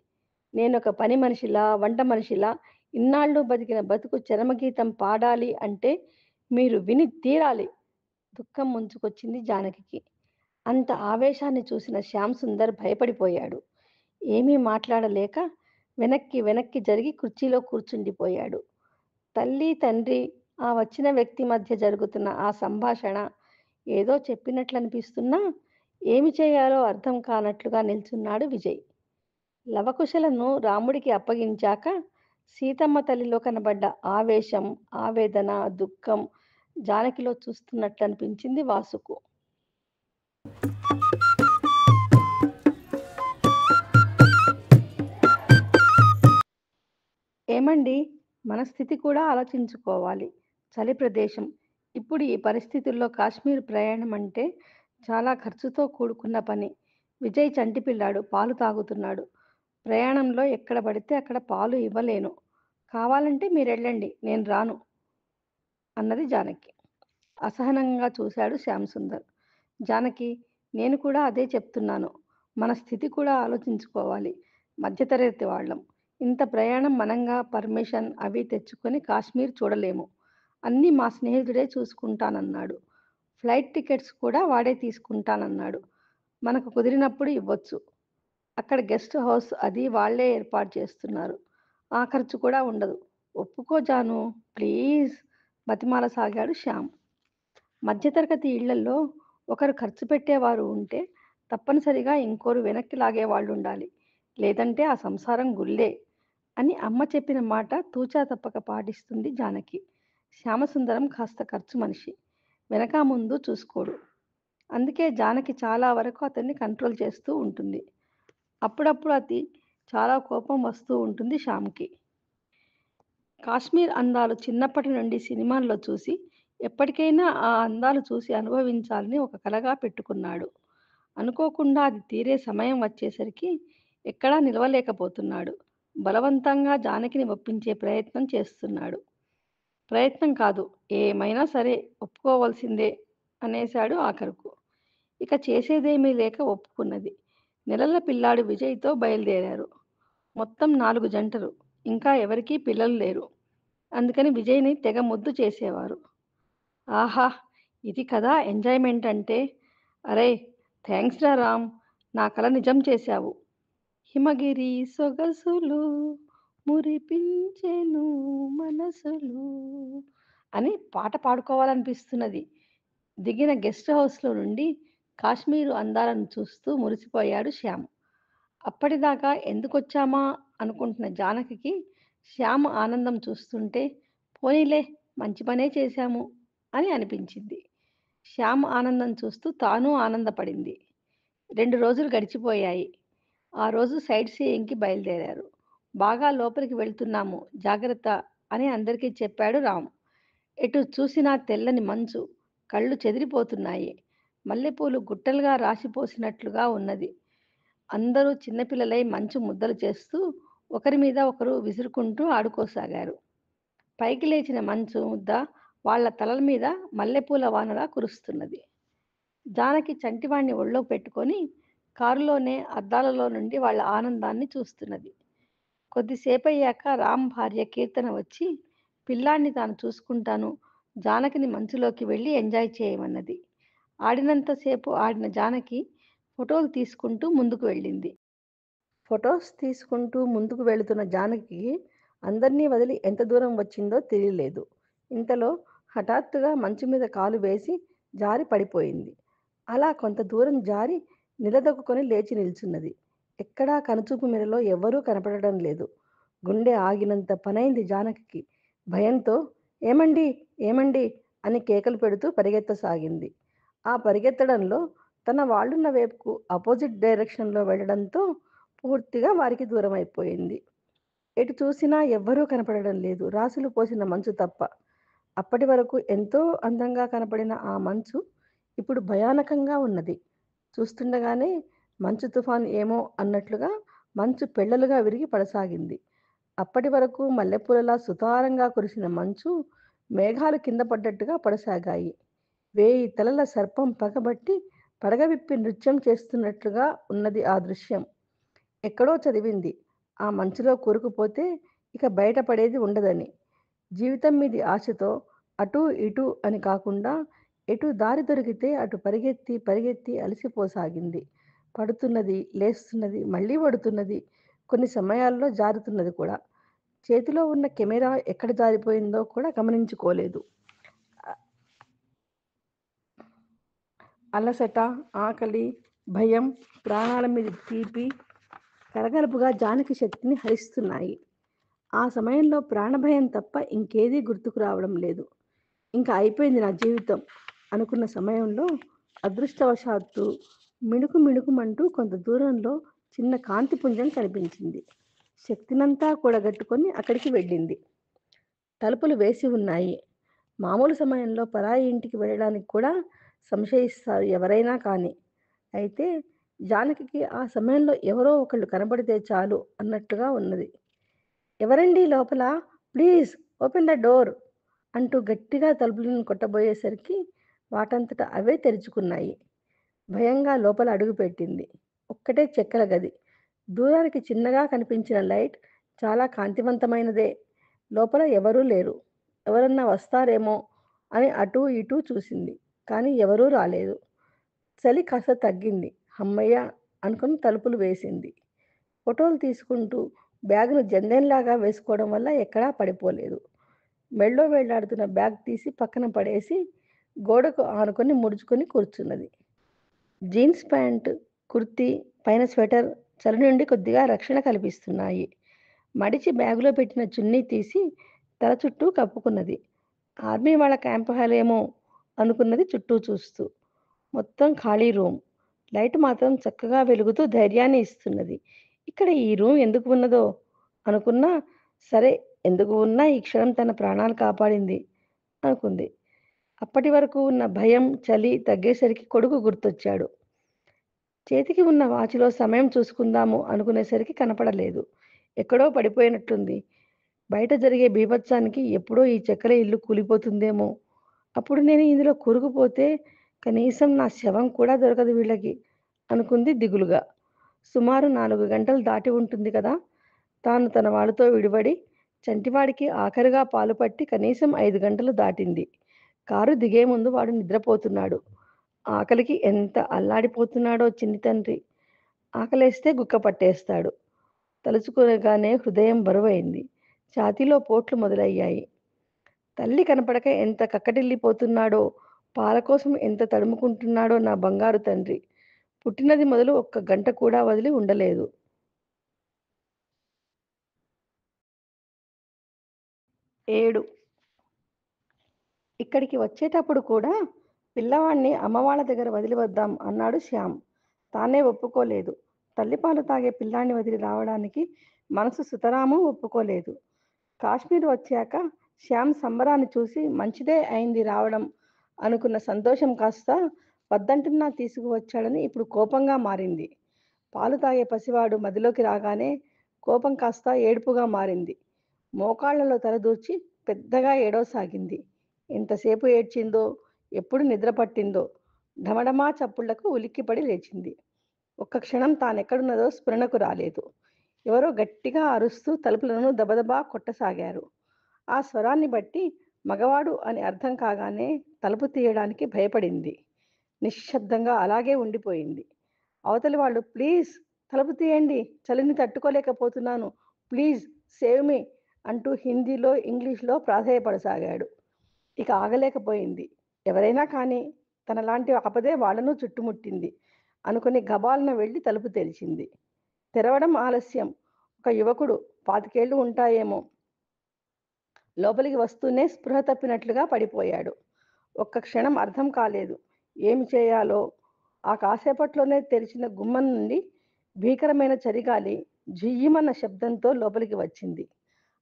నేనొక పని మనిషిలా, వంట మనిషిలా ఇన్నాళ్ళు బతికిన బతుకు చరమగీతం పాడాలి అంటే మీరు విని తీరాలి. దుఃఖం ముంచుకొచ్చింది జానకికి. అంత ఆవేశాన్ని చూసిన శ్యామ్ సుందర్ భయపడిపోయాడు. ఏమీ మాట్లాడలేక వెనక్కి వెనక్కి జరిగి కుర్చీలో కూర్చుండిపోయాడు. తల్లి, తండ్రి, ఆ వచ్చిన వ్యక్తి మధ్య జరుగుతున్న ఆ సంభాషణ ఏదో చెప్పినట్లనిపిస్తున్నా, ఏమి చేయాలో అర్థం కానట్లుగా నిల్చున్నాడు విజయ్. లవకుశలను రాముడికి అప్పగించాక సీతమ్మ తల్లిలో కనబడ్డ ఆవేశం, ఆవేదన, దుఃఖం జానకిలో చూస్తున్నట్లనిపించింది వాసుకు. ఏమండి, మన స్థితి కూడా ఆలోచించుకోవాలి. చలి ప్రదేశం. ఇప్పుడు ఈ పరిస్థితుల్లో కాశ్మీర్ ప్రయాణం అంటే చాలా ఖర్చుతో కూడుకున్న పని. విజయ్ చంటిపిల్లాడు, పాలు తాగుతున్నాడు. ప్రయాణంలో ఎక్కడ పడితే అక్కడ పాలు ఇవ్వలేను. కావాలంటే మీరెళ్ళండి, నేను రాను అన్నది జానకి. అసహనంగా చూశాడు శ్యామ్ సుందర్. జానకి, నేను కూడా అదే చెప్తున్నాను. మన స్థితి కూడా ఆలోచించుకోవాలి. మధ్యతరగతి వాళ్ళం. ఇంత ప్రయాణం మనంగా పర్మిషన్ అవి తెచ్చుకొని కాశ్మీర్ చూడలేము. అన్నీ మా స్నేహితుడే చూసుకుంటానన్నాడు. ఫ్లైట్ టికెట్స్ కూడా వాడే తీసుకుంటానన్నాడు. మనకు కుదిరినప్పుడు ఇవ్వచ్చు. అక్కడ గెస్ట్ హౌస్ అది వాళ్ళే ఏర్పాటు చేస్తున్నారు. ఆ ఖర్చు కూడా ఉండదు. ఒప్పుకో జాను, ప్లీజ్ బతిమాలసాగాడు శ్యామ్. మధ్యతరగతి ఇళ్లల్లో ఒకరు ఖర్చు పెట్టేవారు ఉంటే తప్పనిసరిగా ఇంకోరు వెనక్కి లాగేవాళ్ళు ఉండాలి. లేదంటే ఆ సంసారం గుల్లే అని అమ్మ చెప్పిన మాట తూచా తప్పక పాటిస్తుంది జానకి. శ్యామసుందరం కాస్త ఖర్చు మనిషి. వెనక ముందు చూసుకోడు. అందుకే జానకి చాలా వరకు అతన్ని కంట్రోల్ చేస్తూ ఉంటుంది. అప్పుడప్పుడు అతి చాలా కోపం వస్తూ ఉంటుంది శ్యామ్కి. కాశ్మీర్ అందాలు చిన్నప్పటి నుండి సినిమాల్లో చూసి ఎప్పటికైనా ఆ అందాలు చూసి అనుభవించాలని ఒక కలగా పెట్టుకున్నాడు. అనుకోకుండా అది తీరే సమయం వచ్చేసరికి ఎక్కడా నిలవలేకపోతున్నాడు. బలవంతంగా జానకిని ఒప్పించే ప్రయత్నం చేస్తున్నాడు. ప్రయత్నం కాదు, ఏమైనా సరే ఒప్పుకోవాల్సిందే అనేశాడు ఆఖరుకు. ఇక చేసేదేమీ లేక ఒప్పుకున్నది. నెలల పిల్లాడు విజయ్తో బయలుదేరారు. మొత్తం 4 జంటలు. ఇంకా ఎవరికీ పిల్లలు లేరు. అందుకని విజయ్‌ని తెగ ముద్దు చేసేవారు. ఆహా! ఇది కదా ఎంజాయ్‌మెంట్ అంటే! అరేయ్! థాంక్స్ రా రామ్! నా కల నిజం చేశావు. హిమగిరి సొగసులు మురిపించెను మనసులు అని పాట పాడుకోవాలనిపిస్తున్నది. దిగిన గెస్ట్ హౌస్‌లో నుండి కాశ్మీరు అందాలను చూస్తూ మురిసిపోయాడు శ్యామ్. అప్పటిదాకా ఎందుకొచ్చామా అనుకుంటున్న జానకికి శ్యామ్ ఆనందం చూస్తుంటే పోనీలే, మంచి పనే చేశాము అని అనిపించింది. శ్యామ్ ఆనందం చూస్తూ తాను ఆనందపడింది. 2 రోజులు గడిచిపోయాయి. ఆ రోజు సైట్ సీయింగ్‌కి బయలుదేరారు. బాగా లోపలికి వెళ్తున్నాము, జాగ్రత్త అని అందరికీ చెప్పాడు రామ్. ఎటు చూసినా తెల్లని మంచు, కళ్ళు చెదిరిపోతున్నాయి. మల్లెపూలు గుట్టలుగా రాశిపోసినట్లుగా ఉన్నది. అందరూ చిన్నపిల్లలై మంచు ముద్దలు చేస్తూ ఒకరి మీద ఒకరు విసురుకుంటూ ఆడుకోసాగారు. పైకి లేచిన మంచు ముద్ద వాళ్ళ తలల మీద మల్లెపూల వానలా కురుస్తున్నది. జానకి చంటివాణ్ణి ఒళ్ళో పెట్టుకొని కారులోనే అద్దాలలో నుండి వాళ్ళ ఆనందాన్ని చూస్తున్నది. కొద్దిసేపయ్యాక రామ్ భార్య కీర్తన వచ్చి పిల్లాడిని తాను చూసుకుంటాను, జానకిని మంచులోకి వెళ్ళి ఎంజాయ్ చేయమన్నది. ఆడినంతసేపు ఆడిన జానకి ఫోటోలు తీసుకుంటూ ముందుకు వెళ్ళింది. ఫొటోస్ తీసుకుంటూ ముందుకు వెళుతున్న జానకికి అందర్నీ వదిలి ఎంత దూరం వచ్చిందో తెలియలేదు. ఇంతలో హఠాత్తుగా మంచు మీద కాలు వేసి జారి పడిపోయింది. అలా కొంత దూరం జారి నిలదొక్కుకొని లేచి నిల్చున్నది. ఎక్కడా కనుచూపు మేరలో ఎవ్వరూ కనపడడం లేదు. గుండె ఆగినంత పనైంది జానకికి. భయంతో ఏమండి, ఏమండి అని కేకలు పెడుతూ పరిగెత్తసాగింది. ఆ పరిగెత్తడంలో తన వాళ్ళున్న వైపుకు అపోజిట్ డైరెక్షన్‌లో వెళ్ళడంతో పూర్తిగా వారికి దూరమైపోయింది. ఎటు చూసినా ఎవ్వరూ కనపడడం లేదు. రాసులు పోసిన మంచు తప్ప. అప్పటి వరకు ఎంతో అందంగా కనపడిన ఆ మంచు ఇప్పుడు భయానకంగా ఉన్నది. చూస్తుండగానే మంచు తుఫాను ఏమో అన్నట్లుగా మంచు పెళ్ళలుగా విరిగి పడసాగింది. అప్పటి వరకు మల్లెపూలలా సుతారంగా కురిసిన మంచు మేఘాలు కింద పడ్డట్టుగా పడసాగాయి. 1000 తలల సర్పం పగబట్టి పడగ విప్పి నృత్యం చేస్తున్నట్లుగా ఉన్నది ఆ దృశ్యం. ఎక్కడో చదివింది. ఆ మంచులో కూరుకుపోతే ఇక బయటపడేది ఉండదని. జీవితం మీది ఆశతో అటూ ఇటూ అని కాకుండా ఎటు దారి దొరికితే అటు పరిగెత్తి పరిగెత్తి అలసిపోసాగింది. పడుతున్నది, లేస్తున్నది, మళ్ళీ పడుతున్నది. కొన్ని సమయాల్లో జారుతున్నది కూడా. చేతిలో ఉన్న కెమెరా ఎక్కడ జారిపోయిందో కూడా గమనించుకోలేదు. అలసట, ఆకలి, భయం, ప్రాణాల మీద తీపి కలగలుపుగా జానకి శక్తిని హరిస్తున్నాయి. ఆ సమయంలో ప్రాణభయం తప్ప ఇంకేదీ గుర్తుకు రావడం లేదు. ఇంకా అయిపోయింది నా జీవితం అనుకున్న సమయంలో అదృష్టవశాత్తు మిణుకు మిణుకుమంటూ కొంత దూరంలో చిన్న కాంతిపుంజం కనిపించింది. శక్తినంతా కూడగట్టుకొని అక్కడికి వెళ్ళింది. తలుపులు వేసి ఉన్నాయి. మామూలు సమయంలో పరాయి ఇంటికి వెళ్ళడానికి కూడా సంశయిస్తారు ఎవరైనా కానీ. అయితే జానకికి ఆ సమయంలో ఎవరో ఒకళ్ళు కనబడితే చాలు అన్నట్లుగా ఉన్నది. ఎవరండి లోపల? ప్లీజ్ ఓపెన్ ద డోర్ అంటూ గట్టిగా తలుపులను కొట్టబోయేసరికి వాటంతట అవే తెరుచుకున్నాయి. భయంగా లోపల అడుగుపెట్టింది. ఒక్కటే చెక్కల గది. దూరానికి చిన్నగా కనిపించిన లైట్ చాలా కాంతివంతమైనదే. లోపల ఎవరూ లేరు. ఎవరన్నా వస్తారేమో అని అటూ ఇటూ చూసింది. కానీ ఎవరూ రాలేదు. చలి కాస్త తగ్గింది. హమ్మయ్య అనుకుని తలుపులు వేసింది. ఫోటోలు తీసుకుంటూ బ్యాగును జందెంలాగా వేసుకోవడం వల్ల ఎక్కడా పడిపోలేదు. మెళ్ళో వేలాడుతున్న బ్యాగ్ తీసి పక్కన పడేసి గోడకు ఆనుకొని ముడుచుకొని కూర్చున్నది. జీన్స్ ప్యాంట్, కుర్తీ, పైన స్వెటర్ చలి నుండి కొద్దిగా రక్షణ కల్పిస్తున్నాయి. మడిచి బ్యాగులో పెట్టిన చున్నీ తీసి తల చుట్టూ కప్పుకున్నది. ఆర్మీ వాళ్ళ క్యాంపు హాలేమో అనుకున్నది చుట్టూ చూస్తూ. మొత్తం ఖాళీ రూమ్. లైట్ మాత్రం చక్కగా వెలుగుతూ ధైర్యాన్ని ఇస్తున్నది. ఇక్కడ ఈ రూమ్ ఎందుకు ఉన్నదో అనుకున్నా, సరే ఎందుకు ఉన్నా ఈ క్షణం తన ప్రాణాలు కాపాడింది అనుకుంది. అప్పటి వరకు ఉన్న భయం, చలి తగ్గేసరికి కొడుకు గుర్తొచ్చాడు. చేతికి ఉన్న వాచిలో సమయం చూసుకుందాము అనుకునేసరికి కనపడలేదు. ఎక్కడో పడిపోయినట్లుంది. బయట జరిగే బీభత్సానికి ఎప్పుడో ఈ చెక్కల ఇల్లు కూలిపోతుందేమో. అప్పుడు నేను ఇందులో కూరుకుపోతే కనీసం నా శవం కూడా దొరకదు వీళ్ళకి అనుకుంది దిగులుగా. సుమారు 4 గంటలు దాటి ఉంటుంది కదా. తాను తన వాళ్ళతో విడిపడి చంటివాడికి ఆఖరిగా పాలు పట్టి కనీసం 5 గంటలు దాటింది. కారు దిగే ముందు వాడు నిద్రపోతున్నాడు. ఆకలికి ఎంత అల్లాడిపోతున్నాడో చిన్ని తండ్రి. ఆకలేస్తే గుక్క పట్టేస్తాడు. తలుచుకోగానే హృదయం బరువైంది. ఛాతీలో పోట్లు మొదలయ్యాయి. తల్లి కనపడక ఎంత కక్కటిల్లిపోతున్నాడో, పాల కోసం ఎంత తడుముకుంటున్నాడో నా బంగారు తండ్రి. పుట్టినది మొదలు ఒక్క గంట కూడా వదిలి ఉండలేదు. 7 ఇక్కడికి వచ్చేటప్పుడు కూడా పిల్లవాణ్ణి అమ్మవాళ్ళ దగ్గర వదిలి వద్దాం అన్నాడు శ్యామ్. తానే ఒప్పుకోలేదు. తల్లిపాలు తాగే పిల్లాన్ని వదిలి రావడానికి మనసు సుతరాము ఒప్పుకోలేదు. కాశ్మీర్ వచ్చాక శ్యామ్ సంబరాన్ని చూసి మంచిదే అయింది రావడం అనుకున్న సంతోషం కాస్త వద్దంటున్నా తీసుకువచ్చాడని ఇప్పుడు కోపంగా మారింది. పాలు తాగే పసివాడు మదిలోకి రాగానే కోపం కాస్త ఏడుపుగా మారింది. మోకాళ్లలో తలదూర్చి పెద్దగా ఏడవసాగింది. ఎంతసేపు ఏడ్చిందో, ఎప్పుడు నిద్ర పట్టిందో. ఢమఢమా చప్పుళ్లకు ఉలిక్కిపడి లేచింది. ఒక్క క్షణం తానెక్కడున్నదో స్ఫురణకు రాలేదు. ఎవరో గట్టిగా అరుస్తూ తలుపులను దబదబా కొట్టసాగారు. ఆ స్వరాన్ని బట్టి మగవాడు అని అర్థం కాగానే తలుపు తీయడానికి భయపడింది. నిశ్శబ్దంగా అలాగే ఉండిపోయింది. అవతలి వాళ్ళు ప్లీజ్ తలుపు తీయండి, చలిని తట్టుకోలేకపోతున్నాను, ప్లీజ్ సేవ్ మీ అంటూ హిందీలో ఇంగ్లీష్లో ప్రాధేయపడసాగాడు. ఇక ఆగలేకపోయింది. ఎవరైనా కానీ తనలాంటి ఆపదే వాళ్లను చుట్టుముట్టింది అనుకుని గబాలన వెళ్ళి తలుపు తెరిచింది. తెరవడం ఆలస్యం. ఒక యువకుడు 25 ఏళ్ళు ఉంటాయేమో లోపలికి వస్తూనే స్పృహ తప్పినట్లుగా పడిపోయాడు. ఒక్క క్షణం అర్థం కాలేదు ఏమి చేయాలో. ఆ కాసేపట్లోనే తెరిచిన గుమ్మం నుండి భీకరమైన చలిగాలి ఝుయ్యమన్న శబ్దంతో లోపలికి వచ్చింది.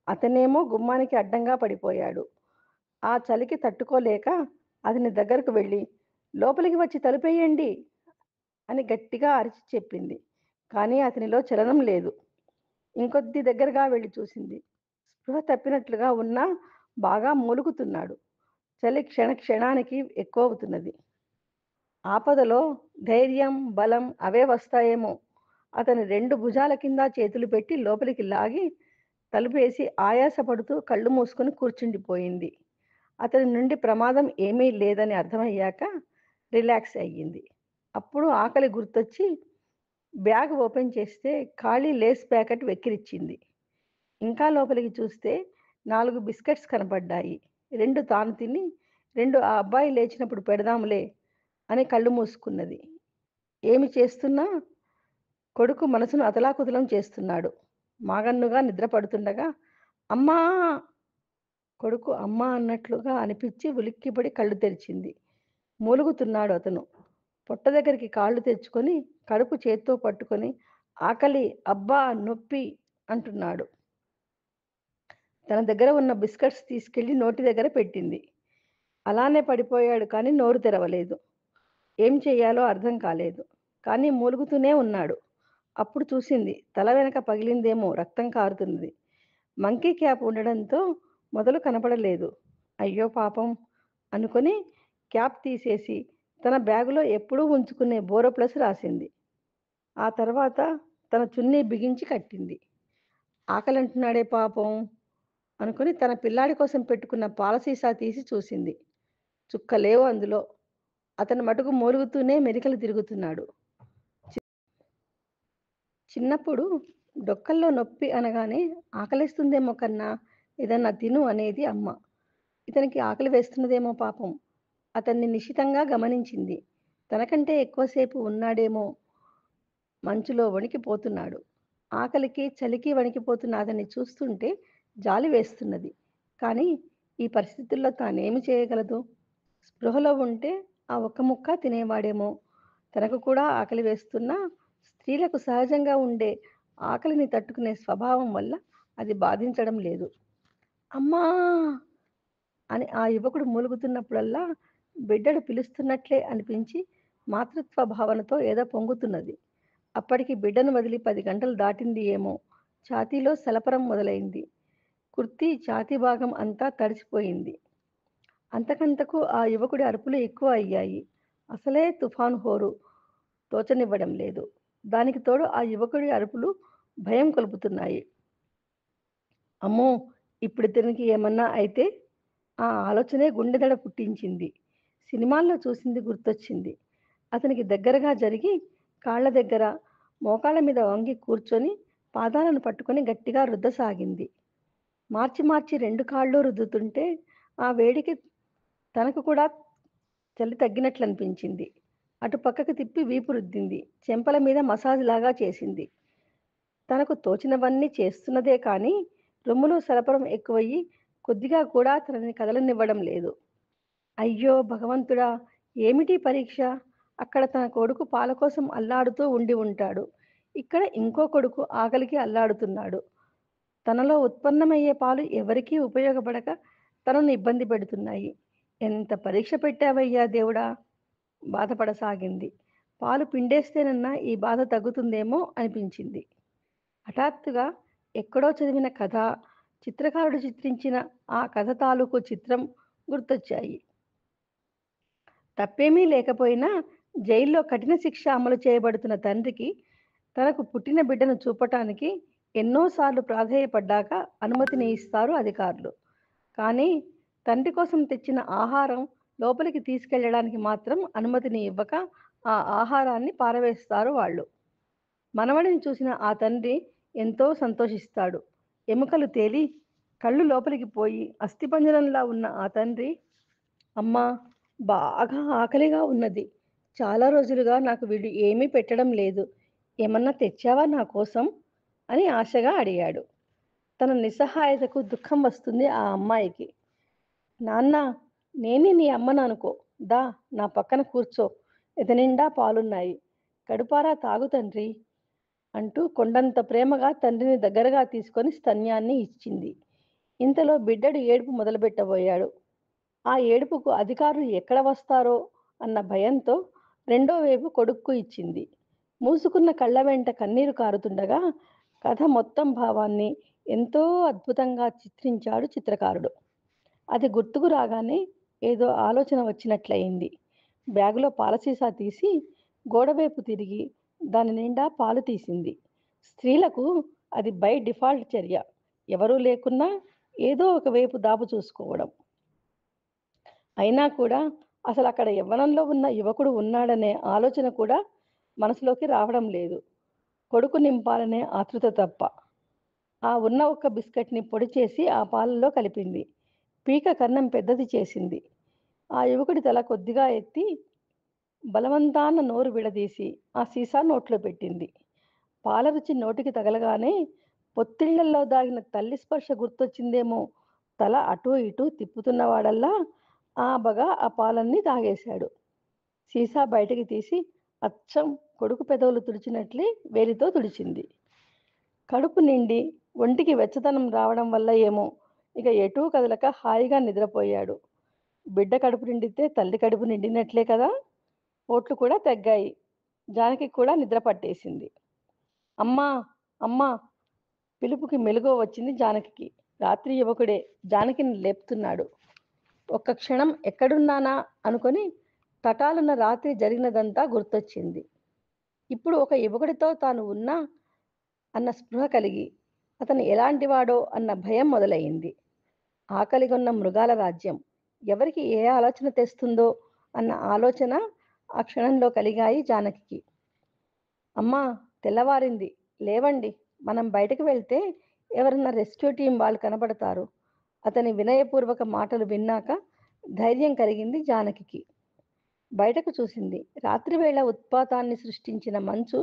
అతనేమో గుమ్మానికి అడ్డంగా పడిపోయాడు. ఆ చలికి తట్టుకోలేక అతని దగ్గరకు వెళ్ళి లోపలికి వచ్చి తలుపేయండి అని గట్టిగా అరిచి చెప్పింది. కానీ అతనిలో చలనం లేదు. ఇంకొద్ది దగ్గరగా వెళ్ళి చూసింది. స్పృహ తప్పినట్లుగా ఉన్నా బాగా మూలుగుతున్నాడు. చలి క్షణ క్షణానికి ఎక్కువవుతున్నది. ఆపదలో ధైర్యం, బలం అవే వస్తాయేమో! అతని 2 భుజాల కింద చేతులు పెట్టి లోపలికి లాగి, తలుపేసి ఆయాసపడుతూ కళ్ళు మూసుకొని కూర్చుండిపోయింది. అతని నుండి ప్రమాదం ఏమీ లేదని అర్థమయ్యాక రిలాక్స్ అయ్యింది. అప్పుడు ఆకలి గుర్తొచ్చి బ్యాగ్ ఓపెన్ చేస్తే ఖాళీ లేస్ ప్యాకెట్ వెక్కిరిచ్చింది. ఇంకా లోపలికి చూస్తే 4 బిస్కెట్స్ కనపడ్డాయి. 2 తాను తిని, 2 ఆ అబ్బాయి లేచినప్పుడు పెడదాంలే అని కళ్ళు మూసుకున్నది. ఏమి చేస్తున్నా కొడుకు మనసును అతలాకుతలం చేస్తున్నాడు. మాగన్నుగా నిద్ర పడుతుండగా అమ్మా! కొడుకు అమ్మా అన్నట్లుగా అనిపించి ఉలిక్కిపడి కళ్ళు తెరిచింది. మూలుగుతున్నాడు అతను. పొట్ట దగ్గరికి కాళ్ళు తెచ్చుకొని, కడుపు చేత్తో పట్టుకొని ఆకలి, అబ్బా! నొప్పి అంటున్నాడు. తన దగ్గర ఉన్న బిస్కెట్స్ తీసుకెళ్ళి నోటి దగ్గర పెట్టింది. అలానే పడిపోయాడు కానీ నోరు తెరవలేదు. ఏం చెయ్యాలో అర్థం కాలేదు. కానీ మూలుగుతూనే ఉన్నాడు. అప్పుడు చూసింది. తల వెనక పగిలిందేమో రక్తం కారుతున్నది. మంకీ క్యాప్ ఉండడంతో మొదలు కనపడలేదు. అయ్యో పాపం! అనుకొని క్యాప్ తీసేసి తన బ్యాగులో ఎప్పుడూ ఉంచుకునే బోరోప్లస్ రాసింది. ఆ తర్వాత తన చున్నీ బిగించి కట్టింది. ఆకలంటున్నాడే పాపం! అనుకుని తన పిల్లాడి కోసం పెట్టుకున్న పాల సీసా తీసి చూసింది. చుక్కలేవు అందులో. అతను మటుకు మూలుగుతూనే మెలికలు తిరుగుతున్నాడు. చిన్నప్పుడు డొక్కల్లో నొప్పి అనగానే ఆకలేస్తుందేమో కన్నా ఏదన్నా తిను అనేది అమ్మ. ఇతనికి ఆకలి వేస్తున్నదేమో పాపం. అతన్ని నిశితంగా గమనించింది. తనకంటే ఎక్కువసేపు ఉన్నాడేమో. మంచులో వణికిపోతున్నాడు. ఆకలికి, చలికి వణికిపోతున్న అతన్ని చూస్తుంటే జాలి వేస్తున్నది. కానీ ఈ పరిస్థితుల్లో తానేమి చేయగలదు? స్పృహలో ఉంటే ఆ ఒక్క ముక్క తినేవాడేమో. తనకు కూడా ఆకలి వేస్తున్నా స్త్రీలకు సహజంగా ఉండే ఆకలిని తట్టుకునే స్వభావం వల్ల అది బాధించడం లేదు. అమ్మా! అని ఆ యువకుడు మూలుగుతున్నప్పుడల్లా బిడ్డడు పిలుస్తున్నట్లే అనిపించి మాతృత్వ భావనతో ఏదో పొంగుతున్నది. అప్పటికి బిడ్డను వదిలి 10 గంటలు దాటింది ఏమో. ఛాతీలో సలపరం మొదలైంది. కుర్తీ ఛాతీ భాగం అంతా తడిసిపోయింది. అంతకంతకు ఆ యువకుడి అరుపులు ఎక్కువ అయ్యాయి. అసలే తుఫాను హోరు తోచనివ్వడం లేదు. దానికి తోడు ఆ యువకుడి అరుపులు భయం కొలుపుతున్నాయి. అమ్మో! ఇప్పుడితనికి ఏమన్నా అయితే? ఆ ఆలోచనే గుండెదడ పుట్టించింది. సినిమాల్లో చూసింది గుర్తొచ్చింది. అతనికి దగ్గరగా జరిగి కాళ్ళ దగ్గర, మోకాళ్ళ మీద వంగి కూర్చొని పాదాలను పట్టుకొని గట్టిగా రుద్దసాగింది. మార్చి మార్చి 2 కాళ్ళు రుద్దుతుంటే ఆ వేడికి తనకు కూడా చలి తగ్గినట్లనిపించింది. అటు పక్కకి తిప్పి వీపు రుద్దింది. చెంపల మీద మసాజ్‌లాగా చేసింది. తనకు తోచినవన్నీ చేస్తున్నదే కానీ, రొమ్ములో సలపరం ఎక్కువయ్యి కొద్దిగా కూడా తనని కదలనివ్వడం లేదు. అయ్యో భగవంతుడా! ఏమిటీ పరీక్ష? అక్కడ తన కొడుకు పాల కోసం అల్లాడుతూ ఉండి ఉంటాడు. ఇక్కడ ఇంకో కొడుకు ఆకలికి అల్లాడుతున్నాడు. తనలో ఉత్పన్నమయ్యే పాలు ఎవరికీ ఉపయోగపడక తనను ఇబ్బంది పెడుతున్నాయి. ఎంత పరీక్ష పెట్టావయ్యా దేవుడా! బాధపడసాగింది. పాలు పిండేస్తేనన్నా ఈ బాధ తగ్గుతుందేమో అనిపించింది. హఠాత్తుగా ఎక్కడో చదివిన కథ, చిత్రకారుడు చిత్రించిన ఆ కథ తాలూకు చిత్రం గుర్తొచ్చాయి. తప్పేమీ లేకపోయినా జైల్లో కఠిన శిక్ష అమలు చేయబడుతున్న తండ్రికి తనకు పుట్టిన బిడ్డను చూపటానికి ఎన్నోసార్లు ప్రాధేయపడ్డాక అనుమతిని ఇస్తారు అధికారులు. కానీ తండ్రి కోసం తెచ్చిన ఆహారం లోపలికి తీసుకెళ్ళడానికి మాత్రం అనుమతిని ఇవ్వక ఆ ఆహారాన్ని పారవేస్తారు వాళ్ళు. మనవడిని చూసిన ఆ తండ్రి ఎంతో సంతోషిస్తాడు. ఎముకలు తేలి కళ్ళు లోపలికి పోయి అస్థిపంజరంలా ఉన్న ఆ తండ్రి, అమ్మా! బాగా ఆకలిగా ఉన్నది. చాలా రోజులుగా నాకు వీడు ఏమీ పెట్టడం లేదు. ఏమన్నా తెచ్చావా నా కోసం? అని ఆశగా అడిగాడు. తన నిస్సహాయతకు దుఃఖం వస్తుంది ఆ అమ్మాయికి. నాన్నా! నేనే నీ అమ్మననుకో. దా నా పక్కన కూర్చో. ఎదనిండా పాలున్నాయి. కడుపారా తాగు తండ్రి అంటూ కొండంత ప్రేమగా తండ్రిని దగ్గరగా తీసుకొని స్తన్యాన్ని ఇచ్చింది. ఇంతలో బిడ్డడు ఏడుపు మొదలుపెట్టబోయాడు. ఆ ఏడుపుకు అధికారులు ఎక్కడ వస్తారో అన్న భయంతో రెండో వైపు కొడుక్కు ఇచ్చింది. మూసుకున్న కళ్ళ వెంట కన్నీరు కారుతుండగా కథ మొత్తం భావాన్ని ఎంతో అద్భుతంగా చిత్రించాడు చిత్రకారుడు. అది గుర్తుకు రాగానే ఏదో ఆలోచన వచ్చినట్లయింది. బ్యాగులో పాల సీసా తీసి గోడవైపు తిరిగి దాని నిండా పాలు తీసింది. స్త్రీలకు అది బై డిఫాల్ట్ చర్య. ఎవరూ లేకున్నా ఏదో ఒకవైపు దాపు చూసుకోవడం. అయినా కూడా అసలు అక్కడ యవ్వనంలో ఉన్న యువకుడు ఉన్నాడనే ఆలోచన కూడా మనసులోకి రావడం లేదు. కొడుకు నింపాలనే ఆతృత తప్ప. ఆ ఉన్న ఒక్క బిస్కెట్‌ని పొడి చేసి ఆ పాలల్లో కలిపింది. పీక కన్నం పెద్దది చేసింది. ఆ యువకుడి తల కొద్దిగా ఎత్తి బలవంతాన నోరు విడదీసి ఆ సీసా నోట్లో పెట్టింది. పాల రుచి నోటికి తగలగానే పొత్తిళ్లల్లో దాగిన తల్లి స్పర్శ గుర్తొచ్చిందేమో. తల అటూ ఇటూ తిప్పుతున్నవాడల్లా ఆబగా ఆ పాలన్నీ తాగేశాడు. సీసా బయటికి తీసి అచ్చం కొడుకు పెదవులు తుడిచినట్లే వేలితో తుడిచింది. కడుపు నిండి ఒంటికి వెచ్చదనం రావడం వల్ల ఏమో ఇక ఎటూ కదలక హాయిగా నిద్రపోయాడు. బిడ్డ కడుపు నిండితే తల్లి కడుపు నిండినట్లే కదా. ఓట్లు కూడా తగ్గాయి. జానకి కూడా నిద్ర పట్టేసింది. అమ్మా అమ్మా పిలుపుకి మెలకువ వచ్చింది జానకికి. రాత్రి యువకుడే జానకిని లేపుతున్నాడు. ఒక్క క్షణం ఎక్కడున్నానా అనుకొని తటాలున రాత్రి జరిగినదంతా గుర్తొచ్చింది. ఇప్పుడు ఒక యువకుడితో తాను ఉన్నా అన్న స్పృహ కలిగి అతను ఎలాంటివాడో అన్న భయం మొదలయ్యింది. ఆకలిగొన్న మృగాల రాజ్యం ఎవరికి ఏ ఆలోచన తెస్తుందో అన్న ఆలోచన ఆ క్షణంలో కలిగాయి జానకికి. అమ్మా తెల్లవారింది, లేవండి, మనం బయటకు వెళ్తే ఎవరన్నా రెస్క్యూ టీం వాళ్ళు కనబడతారు. అతని వినయపూర్వక మాటలు విన్నాక ధైర్యం కలిగింది జానకికి. బయటకు చూసింది. రాత్రివేళ ఉత్పాతాన్ని సృష్టించిన మంచు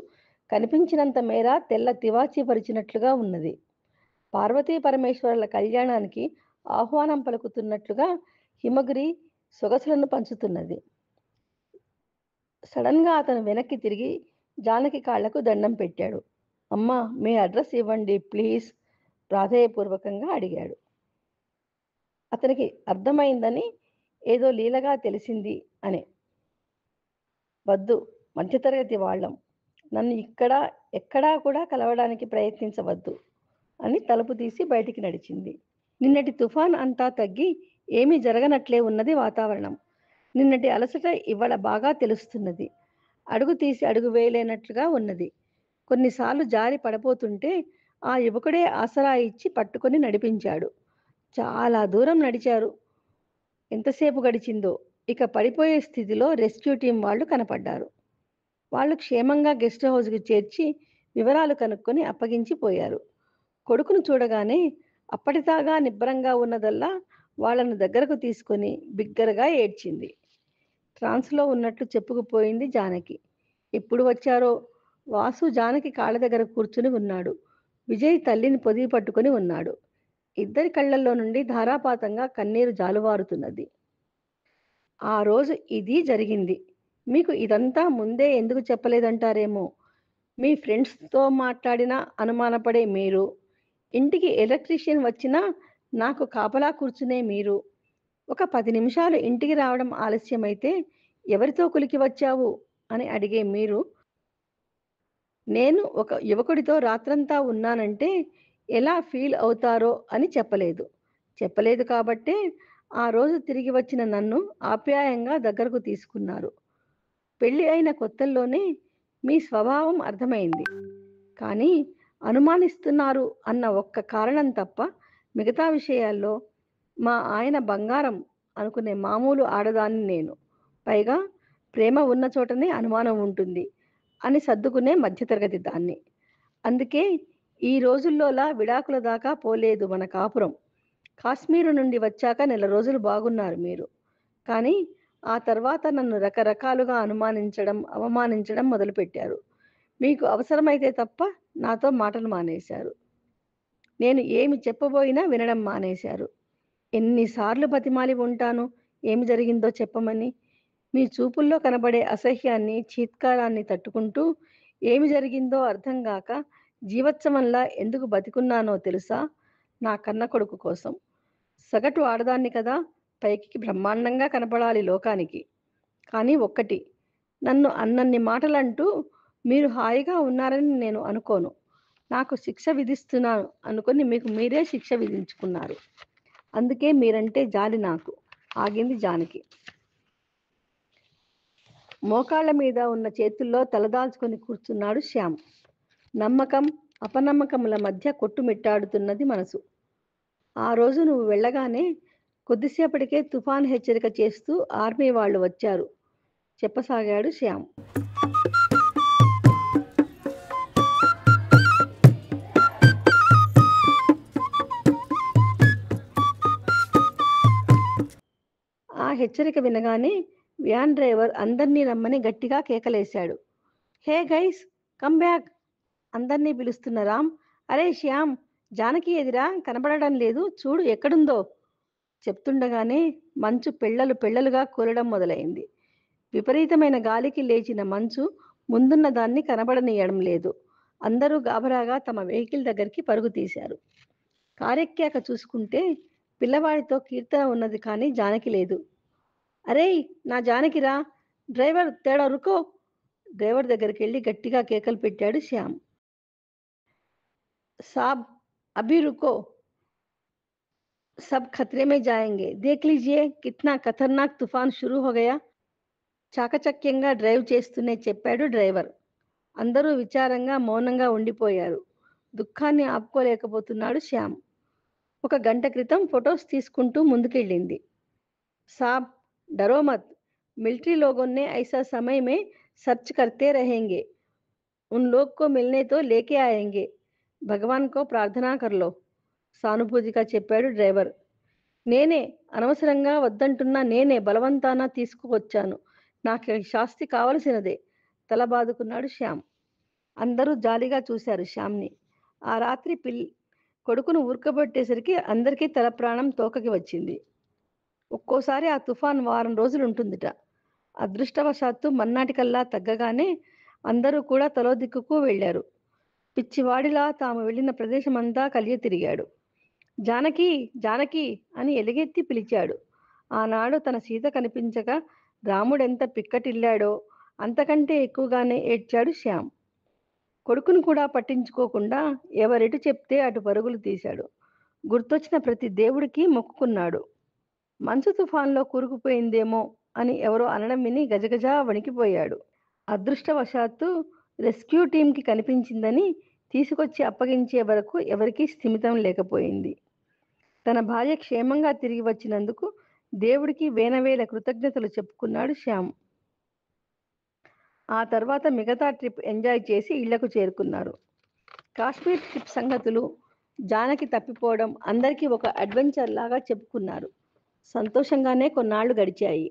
కనిపించినంత మేర తెల్ల తివాచీ పరిచినట్లుగా ఉన్నది. పార్వతీ పరమేశ్వరుల కళ్యాణానికి ఆహ్వానం పలుకుతున్నట్లుగా హిమగిరి సొగసులను పంచుతున్నది. సడన్గా అతను వెనక్కి తిరిగి జానకి కాళ్లకు దండం పెట్టాడు. అమ్మా మీ అడ్రస్ ఇవ్వండి ప్లీజ్, ప్రాధేయపూర్వకంగా అడిగాడు. అతనికి అర్థమైందని, ఏదో లీలగా తెలిసింది అని. వద్దు, మధ్యతరగతి వాళ్ళం, నన్ను ఇక్కడ ఎక్కడా కూడా కలవడానికి ప్రయత్నించవద్దు అని తలుపు తీసి బయటికి నడిచింది. నిన్నటి తుఫాన్ అంతా తగ్గి ఏమీ జరగనట్లే ఉన్నది వాతావరణం. నిన్నటి అలసట ఇవాళ బాగా తెలుస్తున్నది. అడుగు తీసి అడుగు వేయలేనట్లుగా ఉన్నది. కొన్నిసార్లు జారి పడపోతుంటే ఆ యువకుడే ఆసరా ఇచ్చి పట్టుకొని నడిపించాడు. చాలా దూరం నడిచారు. ఎంతసేపు గడిచిందో. ఇక పడిపోయే స్థితిలో రెస్క్యూ టీం వాళ్ళు కనపడ్డారు. వాళ్ళు క్షేమంగా గెస్ట్ హౌస్కి చేర్చి వివరాలు కనుక్కొని అప్పగించిపోయారు. కొడుకును చూడగానే అప్పటిదాకా నిబ్బరంగా ఉన్నదల్లా వాళ్ళను దగ్గరకు తీసుకొని బిగ్గరగా ఏడ్చింది. ట్రాన్స్లో ఉన్నట్లు చెప్పుకుపోయింది జానకి. ఎప్పుడు వచ్చారో. వాసు జానకి కాళ్ళ దగ్గర కూర్చుని ఉన్నాడు. విజయ్ తల్లిని పొదివి పట్టుకొని ఉన్నాడు. ఇద్దరి కళ్ళల్లో నుండి ధారాపాతంగా కన్నీరు జాలువారుతున్నది. ఆ రోజు ఇది జరిగింది. మీకు ఇదంతా ముందే ఎందుకు చెప్పలేదంటారేమో. మీ ఫ్రెండ్స్తో మాట్లాడినా అనుమానపడే మీరు, ఇంటికి ఎలక్ట్రీషియన్ వచ్చినా నాకు కాపలా కూర్చునే మీరు, ఒక 10 నిమిషాలు ఇంటికి రావడం ఆలస్యమైతే ఎవరితో కులికి వచ్చావు అని అడిగే మీరు, నేను ఒక యువకుడితో రాత్రంతా ఉన్నానంటే ఎలా ఫీల్ అవుతారో అని చెప్పలేదు. చెప్పలేదు కాబట్టే ఆ రోజు తిరిగి వచ్చిన నన్ను ఆప్యాయంగా దగ్గరకు తీసుకున్నారు. పెళ్ళి అయిన కొత్తల్లోనే మీ స్వభావం అర్థమైంది. కానీ అనుమానిస్తున్నారు అన్న ఒక్క కారణం తప్ప మిగతా విషయాల్లో మా ఆయన బంగారం అనుకునే మామూలు ఆడదాన్ని నేను. పైగా ప్రేమ ఉన్న చోటనే అనుమానం ఉంటుంది అని సర్దుకునే మధ్యతరగతి దాన్ని. అందుకే ఈ రోజుల్లోలా విడాకుల దాకా పోలేదు మన కాపురం. కాశ్మీరు నుండి వచ్చాక నెల రోజులు బాగున్నారు మీరు. కానీ ఆ తర్వాత నన్ను రకరకాలుగా అనుమానించడం, అవమానించడం మొదలుపెట్టారు. మీకు అవసరమైతే తప్ప నాతో మాటలు మానేశారు. నేను ఏమి చెప్పబోయినా వినడం మానేశారు. ఎన్నిసార్లు బతిమాలి ఉంటాను ఏమి జరిగిందో చెప్పమని. మీ చూపుల్లో కనబడే అసహ్యాన్ని, చీత్కారాన్ని తట్టుకుంటూ ఏమి జరిగిందో అర్థం గాక జీవోత్సవంలా ఎందుకు బతికున్నానో తెలుసా? నా కన్న కొడుకు కోసం. సగటు ఆడదాన్ని కదా, పైకి బ్రహ్మాండంగా కనపడాలి లోకానికి. కానీ ఒక్కటి, నన్ను అన్నన్ని మాటలంటూ మీరు హాయిగా ఉన్నారని నేను అనుకోను. నాకు శిక్ష విధిస్తున్నాను అనుకొని మీకు మీరే శిక్ష విధించుకున్నారు. అందుకే మీరంటే జాలి నాకు. ఆగింది జానకి. మోకాళ్ళ మీద ఉన్న చేతుల్లో తలదాల్చుకొని కూర్చున్నాడు శ్యామ్. నమ్మకం, అపనమ్మకముల మధ్య కొట్టుమిట్టాడుతున్నది మనసు. ఆ రోజు నువ్వు వెళ్ళగానే కొద్దిసేపటికే తుఫాన్ హెచ్చరిక చేస్తూ ఆర్మీ వాళ్ళు వచ్చారు చెప్పసాగాడు శ్యామ్. ఆ హెచ్చరిక వినగానే వ్యాన్ డ్రైవర్ అందర్నీ రమ్మని గట్టిగా కేకలేశాడు. Hey guys, come back! అందర్నీ పిలుస్తున్న రామ్, అరే శ్యామ్, జానకి ఎదిరా కనబడడం లేదు, చూడు ఎక్కడుందో చెప్తుండగానే మంచు పెళ్ళలు పెళ్ళలుగా కూలడం మొదలైంది. విపరీతమైన గాలికి లేచిన మంచు ముందున్న దాన్ని కనబడనీయడం లేదు. అందరూ గాబరాగా తమ వెహికల్ దగ్గరికి పరుగు తీశారు. కారెక్కాక చూసుకుంటే పిల్లవాడితో కీర్తన ఉన్నది కానీ జానకి లేదు. అరేయ్, నా జానకిరా! డ్రైవర్ తేడా రుకో! డ్రైవర్ దగ్గరికి వెళ్ళి గట్టిగా కేకలు పెట్టాడు శ్యామ్. సాబ్, అభి రుకో, सब खतरे में जाएंगे, देख लीजिए कितना खतरनाक తుఫాన్ షురూ హో గయా చాకచక్యంగా డ్రైవ్ చేస్తూనే చెప్పాడు డ్రైవర్. అందరూ విచారంగా మౌనంగా ఉండిపోయారు. దుఃఖాన్ని ఆపుకోలేకపోతున్నాడు శ్యామ్. ఒక గంట క్రితం ఫొటోస్ తీసుకుంటూ ముందుకెళ్ళింది. సాబ్, डरो मत, मिलिट्री लोगों ने ऐसा समय में सर्च करते रहेंगे, उन लोग को मिलने तो लेके आएंगे, भगवान को प्रार्थना कर लो సానుభూతిగా చెప్పాడు డ్రైవర్. నేనే అనవసరంగా వద్దంటున్నా, నేనే బలవంతాన తీసుకువచ్చాను, నాకు ఈ శాస్తి కావలసినదే తల బాదుకున్నాడు శ్యామ్. అందరూ జాలిగా చూశారు శ్యామ్ని. ఆ రాత్రి కొడుకును ఊరుకబెట్టేసరికి అందరికీ తల ప్రాణం తోకకి వచ్చింది. ఒక్కోసారి ఆ తుఫాన్ వారం రోజులు ఉంటుందిట. అదృష్టవశాత్తు మన్నాటికల్లా తగ్గగానే అందరూ కూడా తలో దిక్కుకు వెళ్ళారు. పిచ్చివాడిలా తాము వెళ్ళిన ప్రదేశమంతా కలియ తిరిగాడు. జానకి, జానకి అని ఎలుగెత్తి పిలిచాడు. ఆనాడు తన సీత కనిపించక రాముడెంత పిక్కటిల్లాడో అంతకంటే ఎక్కువగానే ఏడ్చాడు శ్యామ్. కొడుకును కూడా పట్టించుకోకుండా ఎవరెటు చెప్తే అటు పరుగులు తీశాడు. గుర్తొచ్చిన ప్రతి దేవుడికి మొక్కుకున్నాడు. మంచు తుఫాన్లో కూరుకుపోయిందేమో అని ఎవరో అనడం విని గజగజా వణికిపోయాడు. అదృష్టవశాత్తు రెస్క్యూ టీంకి కనిపించిందని తీసుకొచ్చి అప్పగించే వరకు ఎవరికీ స్థిమితం లేకపోయింది. తన భార్య క్షేమంగా తిరిగి వచ్చినందుకు దేవుడికి వేనవేల కృతజ్ఞతలు చెప్పుకున్నాడు శ్యామ్. ఆ తర్వాత మిగతా ట్రిప్ ఎంజాయ్ చేసి ఇళ్లకు చేరుకున్నారు. కాశ్మీర్ ట్రిప్ సంగతులు, జానకి తప్పిపోవడం అందరికీ ఒక అడ్వెంచర్ లాగా చెప్పుకున్నారు. సంతోషంగానే కొన్నాళ్లు గడిచాయి.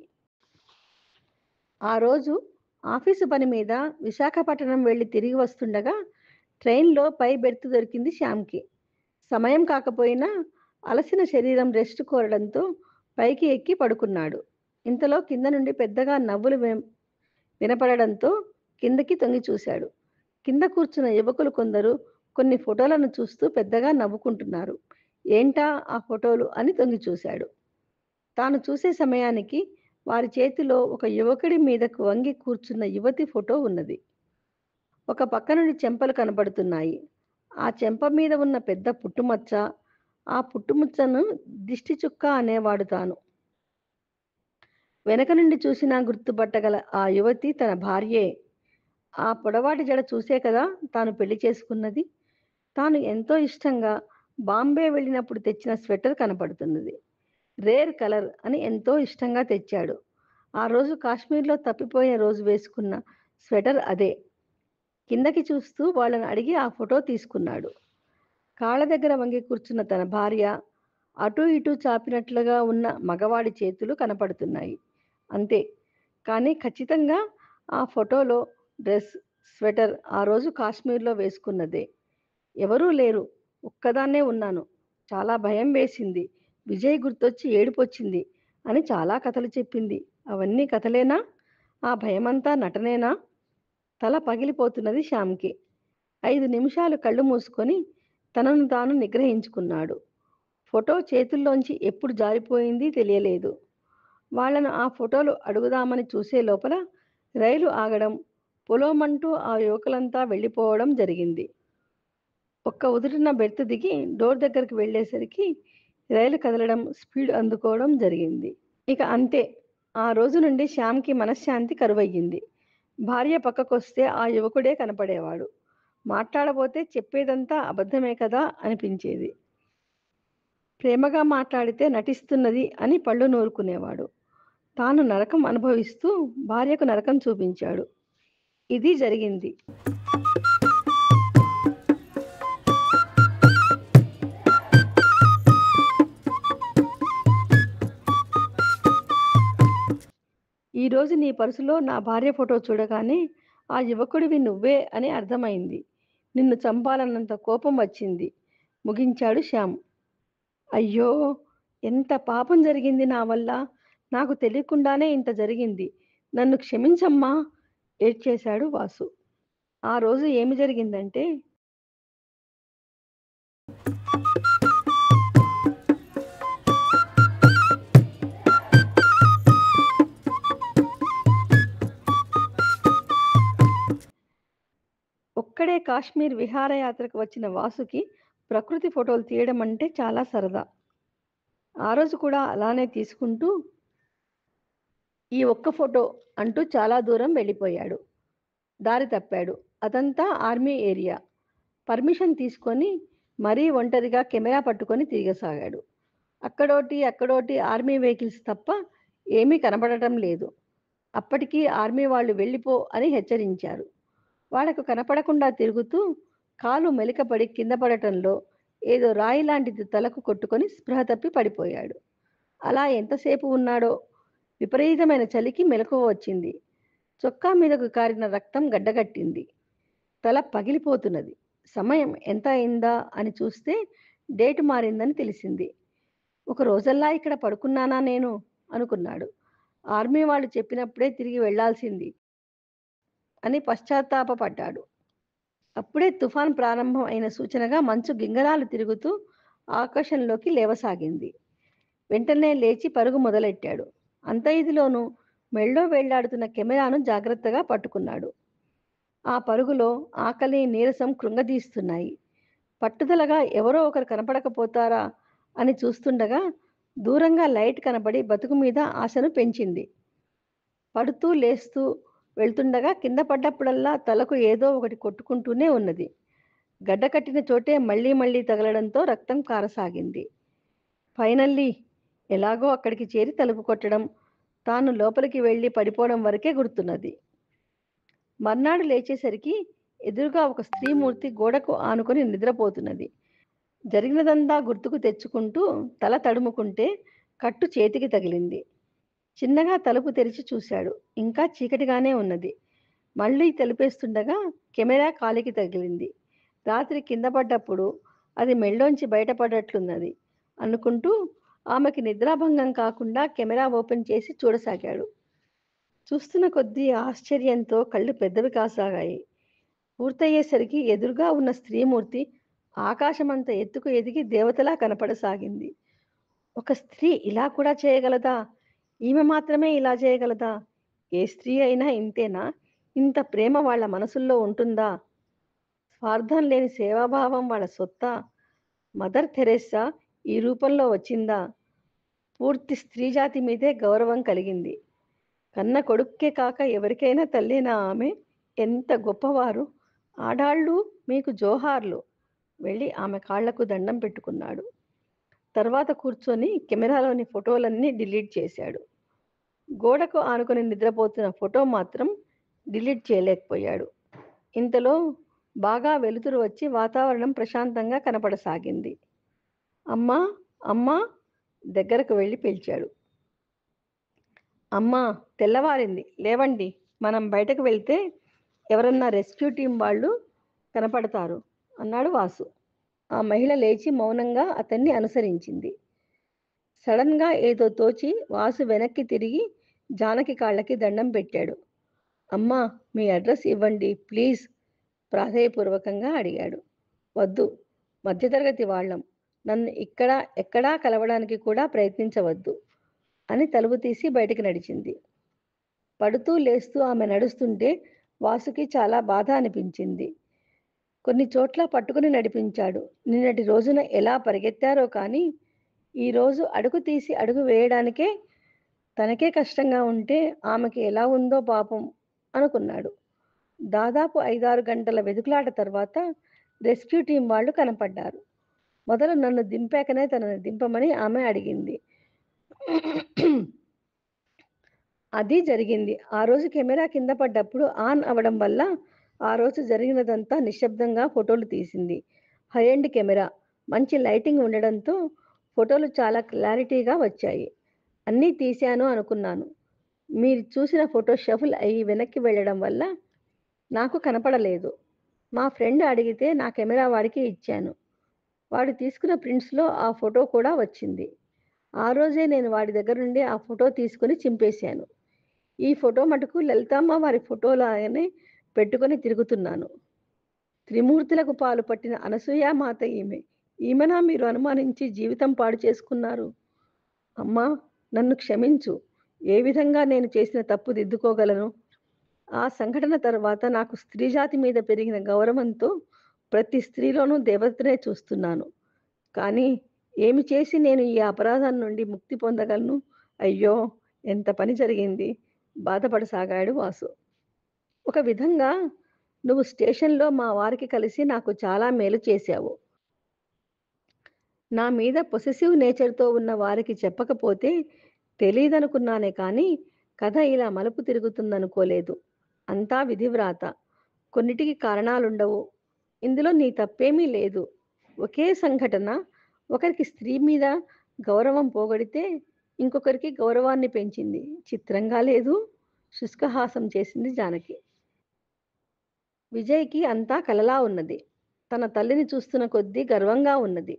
ఆ రోజు ఆఫీసు పని మీద విశాఖపట్నం వెళ్ళి తిరిగి వస్తుండగా ట్రైన్లో పై బెర్త్ దొరికింది శ్యామ్కి. సమయం కాకపోయినా అలసిన శరీరం రెస్ట్ కోరడంతో పైకి ఎక్కి పడుకున్నాడు. ఇంతలో కింద నుండి పెద్దగా నవ్వులు వినపడడంతో కిందకి తొంగి చూశాడు. కింద కూర్చున్న యువకులు కొందరు కొన్ని ఫోటోలను చూస్తూ పెద్దగా నవ్వుకుంటున్నారు. ఏంటా ఆ ఫోటోలు అని తొంగి చూశాడు. తాను చూసే సమయానికి వారి చేతిలో ఒక యువకుడి మీదకు వంగి కూర్చున్న యువతి ఫోటో ఉన్నది. ఒక పక్క నుండి చెంపలు కనబడుతున్నాయి. ఆ చెంప మీద ఉన్న పెద్ద పుట్టుమచ్చ, ఆ పుట్టుమచ్చను దిష్టి చుక్క అనేవాడు తాను. వెనక నుండి చూసినా గుర్తుపట్టగల ఆ యువతి తన భార్యే. ఆ పొడవాటి జడ చూసే కదా తాను పెళ్లి చేసుకున్నది. తాను ఎంతో ఇష్టంగా బాంబే వెళ్ళినప్పుడు తెచ్చిన స్వెటర్ కనపడుతున్నది. రేర్ కలర్ అని ఎంతో ఇష్టంగా తెచ్చాడు. ఆ రోజు కాశ్మీర్లో తప్పిపోయిన రోజు వేసుకున్న స్వెటర్ అదే. కిందకి చూస్తూ వాళ్ళని అడిగి ఆ ఫోటో తీసుకున్నాడు. కాళ్ళ దగ్గర వంగి కూర్చున్న తన భార్య, అటూ ఇటూ చాపినట్లుగా ఉన్న మగవాడి చేతులు కనపడుతున్నాయి. అంతే. కానీ ఖచ్చితంగా ఆ ఫోటోలో డ్రెస్, స్వెటర్ ఆ రోజు కాశ్మీర్లో వేసుకున్నదే. ఎవరూ లేరు, ఒక్కదాన్నే ఉన్నాను, చాలా భయం వేసింది, విజయ్ గుర్తొచ్చి ఏడుపొచ్చింది అని చాలా కథలు చెప్పింది. అవన్నీ కథలేనా? ఆ భయమంతా నటనేనా? తల పగిలిపోతున్నది శ్యామ్కి. 5 నిమిషాలు కళ్ళు మూసుకొని తనను తాను నిగ్రహించుకున్నాడు. ఫోటో చేతుల్లోంచి ఎప్పుడు జారిపోయింది తెలియలేదు. వాళ్లను ఆ ఫోటోలు అడుగుదామని చూసే లోపల రైలు ఆగడం, పొలోమంటూ ఆ యువకులంతా వెళ్ళిపోవడం జరిగింది. ఒక్క ఉదుటిన బెర్త్ దిగి డోర్ దగ్గరికి వెళ్ళేసరికి రైలు కదలడం, స్పీడ్ అందుకోవడం జరిగింది. ఇక అంతే. ఆ రోజు నుండి శ్యామ్‌కి మనశ్శాంతి కరువయ్యింది. భార్య పక్కకొస్తే ఆ యువకుడే కనపడేవాడు. మాట్లాడబోతే చెప్పేదంతా అబద్ధమే కదా అనిపించేది. ప్రేమగా మాట్లాడితే నటిస్తున్నది అని పళ్ళు నూరుకునేవాడు. తాను నరకం అనుభవిస్తూ భార్యకు నరకం చూపించాడు. ఇది జరిగింది. ఈరోజు నీ పర్సులో నా భార్య ఫోటో చూడగానే ఆ యువకుడివి నువ్వే అని అర్థమైంది. నిన్ను చంపాలన్నంత కోపం వచ్చింది. ముగించాడు శ్యామ్. అయ్యో! ఎంత పాపం జరిగింది నా వల్ల. నాకు తెలియకుండానే ఇంత జరిగింది. నన్ను క్షమించమ్మా! ఏడ్చేశాడు వాసు. ఆ రోజు ఏమి జరిగిందంటే ఒక్కడే కాశ్మీర్ విహారయాత్రకు వచ్చిన వాసుకి ప్రకృతి ఫోటోలు తీయడం అంటే చాలా సరదా. ఆ రోజు కూడా అలానే తీసుకుంటూ ఈ ఒక్క ఫోటో అంటూ చాలా దూరం వెళ్ళిపోయాడు. దారి తప్పాడు. అదంతా ఆర్మీ ఏరియా. పర్మిషన్ తీసుకొని మరీ ఒంటరిగా కెమెరా పట్టుకొని తిరగసాగాడు. అక్కడోటి, అక్కడోటి ఆర్మీ వెహికల్స్ తప్ప ఏమీ కనపడటం లేదు. అప్పటికి ఆర్మీ వాళ్ళు వెళ్ళిపో అని హెచ్చరించారు. వాళ్ళకు కనపడకుండా తిరుగుతూ కాలు మెలికపడి కింద పడటంలో ఏదో రాయి లాంటిది తలకు కొట్టుకొని స్పృహ తప్పి పడిపోయాడు. అలా ఎంతసేపు ఉన్నాడో విపరీతమైన చలికి మెలకువ వచ్చింది. చొక్కా మీదకు కారిన రక్తం గడ్డగట్టింది. తల పగిలిపోతున్నది. సమయం ఎంత అయిందా అని చూస్తే డేట్ మారిందని తెలిసింది. ఒక రోజల్లా ఇక్కడ పడుకున్నానా నేను అనుకున్నాడు. ఆర్మీ వాళ్ళు చెప్పినప్పుడే తిరిగి వెళ్ళాల్సింది అని పశ్చాత్తాపపడ్డాడు. అప్పుడే తుఫాన్ ప్రారంభం అయిన సూచనగా మంచు గింగరాలు తిరుగుతూ ఆకాశంలోకి లేవసాగింది. వెంటనే లేచి పరుగు మొదలెట్టాడు. అంత ఇదిలోనూ మెళ్ళో వేళ్లాడుతున్న కెమెరాను జాగ్రత్తగా పట్టుకున్నాడు. ఆ పరుగులో ఆకలి, నీరసం కృంగదీస్తున్నాయి. పట్టుదలగా ఎవరో ఒకరు కనపడకపోతారా అని చూస్తుండగా దూరంగా లైట్ కనబడి బతుకు మీద ఆశను పెంచింది. పడుతూ లేస్తూ వెళ్తుండగా కింద పడ్డప్పుడల్లా తలకు ఏదో ఒకటి కొట్టుకుంటూనే ఉన్నది. గడ్డ కట్టిన చోటే మళ్ళీ మళ్ళీ తగలడంతో రక్తం కారసాగింది. ఫైనల్లీ ఎలాగో అక్కడికి చేరి తలుపు కొట్టడం, తాను లోపలికి వెళ్ళి పడిపోవడం వరకే గుర్తున్నది. మర్నాడు లేచేసరికి ఎదురుగా ఒక స్త్రీమూర్తి గోడకు ఆనుకొని నిద్రపోతున్నది. జరిగినదంతా గుర్తుకు తెచ్చుకుంటూ తల తడుముకుంటే కట్టు చేతికి తగిలింది. చిన్నగా తలుపు తెరిచి చూశాడు. ఇంకా చీకటిగానే ఉన్నది. మళ్ళీ తలుపేస్తుండగా కెమెరా కాలికి తగిలింది. రాత్రి కింద పడ్డప్పుడు అది మెళ్ళోంచి బయటపడ్డట్లున్నది అనుకుంటూ ఆమెకి నిద్రాభంగం కాకుండా కెమెరా ఓపెన్ చేసి చూడసాగాడు. చూస్తున్న కొద్దీ ఆశ్చర్యంతో కళ్ళు పెద్దవి కాసాగాయి. పూర్తయ్యేసరికి ఎదురుగా ఉన్న స్త్రీమూర్తి ఆకాశమంత ఎత్తుకు ఎదిగి దేవతలా కనపడసాగింది. ఒక స్త్రీ ఇలా కూడా చేయగలదా? ఈమె మాత్రమే ఇలా చేయగలదా? ఏ స్త్రీ అయినా ఇంతేనా? ఇంత ప్రేమ వాళ్ళ మనసుల్లో ఉంటుందా? స్వార్థం లేని సేవాభావం వాళ్ళ సొత్తా? మదర్ థెరెస్సా ఈ రూపంలో వచ్చిందా? పూర్తి స్త్రీజాతి మీదే గౌరవం కలిగింది. కన్న కొడుక్కే కాక ఎవరికైనా తల్లేనా ఆమె? ఎంత గొప్పవారు! ఆడాళ్ళు మీకు జోహార్లు! వెళ్ళి ఆమె కాళ్లకు దండం పెట్టుకున్నాడు. తర్వాత కూర్చొని కెమెరాలోని ఫోటోలన్నీ డిలీట్ చేశాడు. గోడకు ఆనుకొని నిద్రపోతున్న ఫోటో మాత్రం డిలీట్ చేయలేకపోయాడు. ఇంతలో బాగా వెలుతురు వచ్చి వాతావరణం ప్రశాంతంగా కనపడసాగింది. అమ్మా! అమ్మా! దగ్గరకు వెళ్ళి పిలిచాడు. అమ్మా! తెల్లవారింది. లేవండి. మనం బయటకు వెళ్తే ఎవరన్నా రెస్క్యూ టీం వాళ్ళు కనపడతారు అన్నాడు వాసు. ఆ మహిళ లేచి మౌనంగా అతన్ని అనుసరించింది. సడన్‌గా ఏదో తోచి వాసు వెనక్కి తిరిగి జానకి కాళ్ళకి దండం పెట్టాడు. అమ్మా! మీ అడ్రస్ ఇవ్వండి ప్లీజ్ ప్రాధేయపూర్వకంగా అడిగాడు. వద్దు. మధ్యతరగతి వాళ్ళం. నన్ను ఇక్కడ ఎక్కడా కలవడానికి కూడా ప్రయత్నించవద్దు అని తలుపు తీసి బయటికి నడిచింది. పడుతూ లేస్తూ ఆమె నడుస్తుంటే వాసుకి చాలా బాధ అనిపించింది. కొన్ని చోట్ల పట్టుకుని నడిపించాడు. నిన్నటి రోజున ఎలా పరిగెత్తారో కానీ ఈరోజు అడుగు తీసి అడుగు వేయడానికే తనకే కష్టంగా ఉంటే ఆమెకి ఎలా ఉందో పాపం అనుకున్నాడు. దాదాపు 5, 6 గంటల వెతుకులాట తర్వాత రెస్క్యూ టీం వాళ్ళు కనపడ్డారు. మొదలు నన్ను దింపాకనే తనని దింపమని ఆమె అడిగింది. అది జరిగింది. ఆ రోజు కెమెరా కింద పడ్డప్పుడు ఆన్ అవ్వడం వల్ల ఆ రోజు జరిగినదంతా నిశ్శబ్దంగా ఫోటోలు తీసింది. High end camera. మంచి లైటింగ్ ఉండడంతో ఫోటోలు చాలా క్లారిటీగా వచ్చాయి. అన్నీ తీశాను అనుకున్నాను. మీరు చూసిన ఫోటో షఫుల్ అయ్యి వెనక్కి వెళ్ళడం వల్ల నాకు కనపడలేదు. మా ఫ్రెండ్ అడిగితే నా కెమెరా వాడికి ఇచ్చాను. వాడు తీసుకున్న ప్రింట్స్‌లో ఆ ఫోటో కూడా వచ్చింది. ఆ రోజే నేను వాడి దగ్గర నుండి ఆ ఫోటో తీసుకొని చింపేశాను. ఈ ఫోటో మటుకు లలితమ్మ వారి ఫోటోలాగానే పెట్టుకొని తిరుగుతున్నాను. త్రిమూర్తులకు పాలు పట్టిన అనసూయామాత ఈమె. ఈమెనా మీరు అనుమానించి జీవితం పాడు చేసుకున్నారు? అమ్మా! నన్ను క్షమించు. ఏ విధంగా నేను చేసిన తప్పు దిద్దుకోగలను? ఆ సంఘటన తర్వాత నాకు స్త్రీ జాతి మీద పెరిగిన గౌరవంతో ప్రతి స్త్రీలోనూ దేవతనే చూస్తున్నాను. కానీ ఏమి చేసి నేను ఈ అపరాధం నుండి ముక్తి పొందగలను? అయ్యో! ఎంత పని జరిగింది. బాధపడసాగాడు వాసు. ఒక విధంగా నువ్వు స్టేషన్‌లో మా వారికి కలిసి నాకు చాలా మేలు చేశావు. నా మీద పొసెసివ్ నేచర్‌తో ఉన్న వారికి చెప్పకపోతే తెలీదనుకున్నానే కానీ, కథ ఇలా మలుపు తిరుగుతుందనుకోలేదు. అంతా విధివ్రాత. కొన్నిటికి కారణాలుండవు. ఇందులో నీ తప్పేమీ లేదు. ఒకే సంఘటన ఒకరికి స్త్రీ మీద గౌరవం పోగొడితే, ఇంకొకరికి గౌరవాన్ని పెంచింది. చిత్రంగా లేదు? శుష్కహాసం చేసింది జానకి. విజయ్‌కి అంతా కలలా ఉన్నది. తన తల్లిని చూస్తున్న కొద్దీ గర్వంగా ఉన్నది.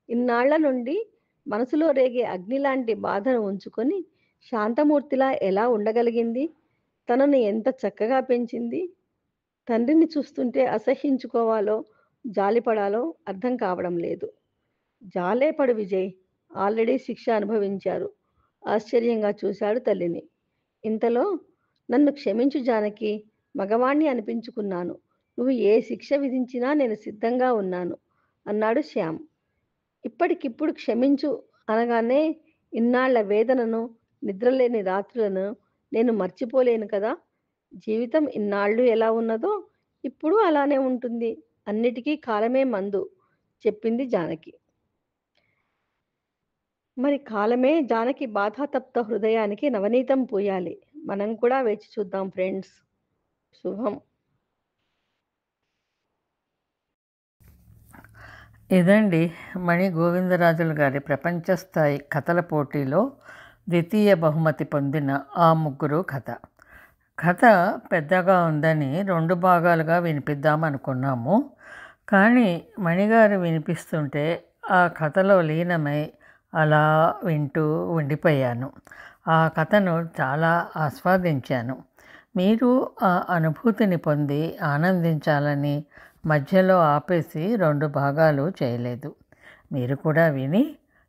ఇన్నాళ్ల నుండి మనసులో రేగే అగ్నిలాంటి బాధను ఉంచుకొని శాంతమూర్తిలా ఎలా ఉండగలిగింది? తనని ఎంత చక్కగా పెంచింది? తండ్రిని చూస్తుంటే అసహ్యించుకోవాలో, జాలిపడాలో అర్థం కావడం లేదు. జాలే పడు విజయ్. ఆల్రెడీ శిక్ష అనుభవించారు. ఆశ్చర్యంగా చూశాడు తల్లిని. ఇంతలో నన్ను క్షమించు జానకి. మగవాణ్ణి అనిపించుకున్నాను. నువ్వు ఏ శిక్ష విధించినా నేను సిద్ధంగా ఉన్నాను అన్నాడు శ్యామ్. ఇప్పటికిప్పుడు క్షమించు అనగానే ఇన్నాళ్ల వేదనను, నిద్రలేని రాత్రులను నేను మర్చిపోలేను కదా! జీవితం ఇన్నాళ్ళు ఎలా ఉన్నదో ఇప్పుడు అలానే ఉంటుంది. అన్నిటికీ కాలమే మందు చెప్పింది జానకి. మరి కాలమే జానకి బాధాతప్త హృదయానికి నవనీతం పూయాలి. మనం కూడా వేచి చూద్దాం ఫ్రెండ్స్. శుభం. ఇదండి మణి గోవిందరాజులు గారి ప్రపంచ స్థాయి కథల పోటీలో ద్వితీయ బహుమతి పొందిన ఆ ముగ్గురు కథ. కథ పెద్దగా ఉందని 2 భాగాలుగా వినిపిద్దామనుకున్నాము. కానీ మణిగారు వినిపిస్తుంటే ఆ కథలో లీనమై అలా వింటూ ఉండిపోయాను. ఆ కథను చాలా ఆస్వాదించాను. మీరు ఆ అనుభూతిని పొంది ఆనందించాలని మధ్యలో ఆపేసి 2 భాగాలు చేయలేదు. మీరు కూడా విని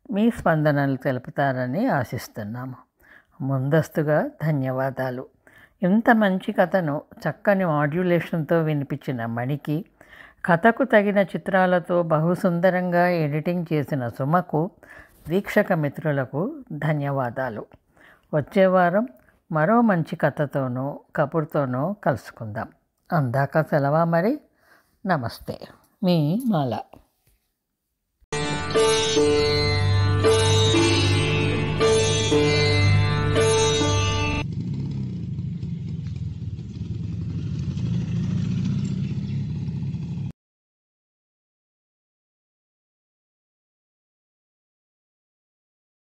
మీ స్పందనలు తెలుపుతారని ఆశిస్తున్నాము. ముందస్తుగా ధన్యవాదాలు. ఇంత మంచి కథను చక్కని మాడ్యులేషన్తో వినిపించిన మణికి, కథకు తగిన చిత్రాలతో బహుసుందరంగా ఎడిటింగ్ చేసిన సుమకు, వీక్షక మిత్రులకు ధన్యవాదాలు. వచ్చే వారం మరో మంచి కథతోనూ కబుర్తోనూ కలుసుకుందాం. అందాక సెలవా మరి. నమస్తే. మీ మాల.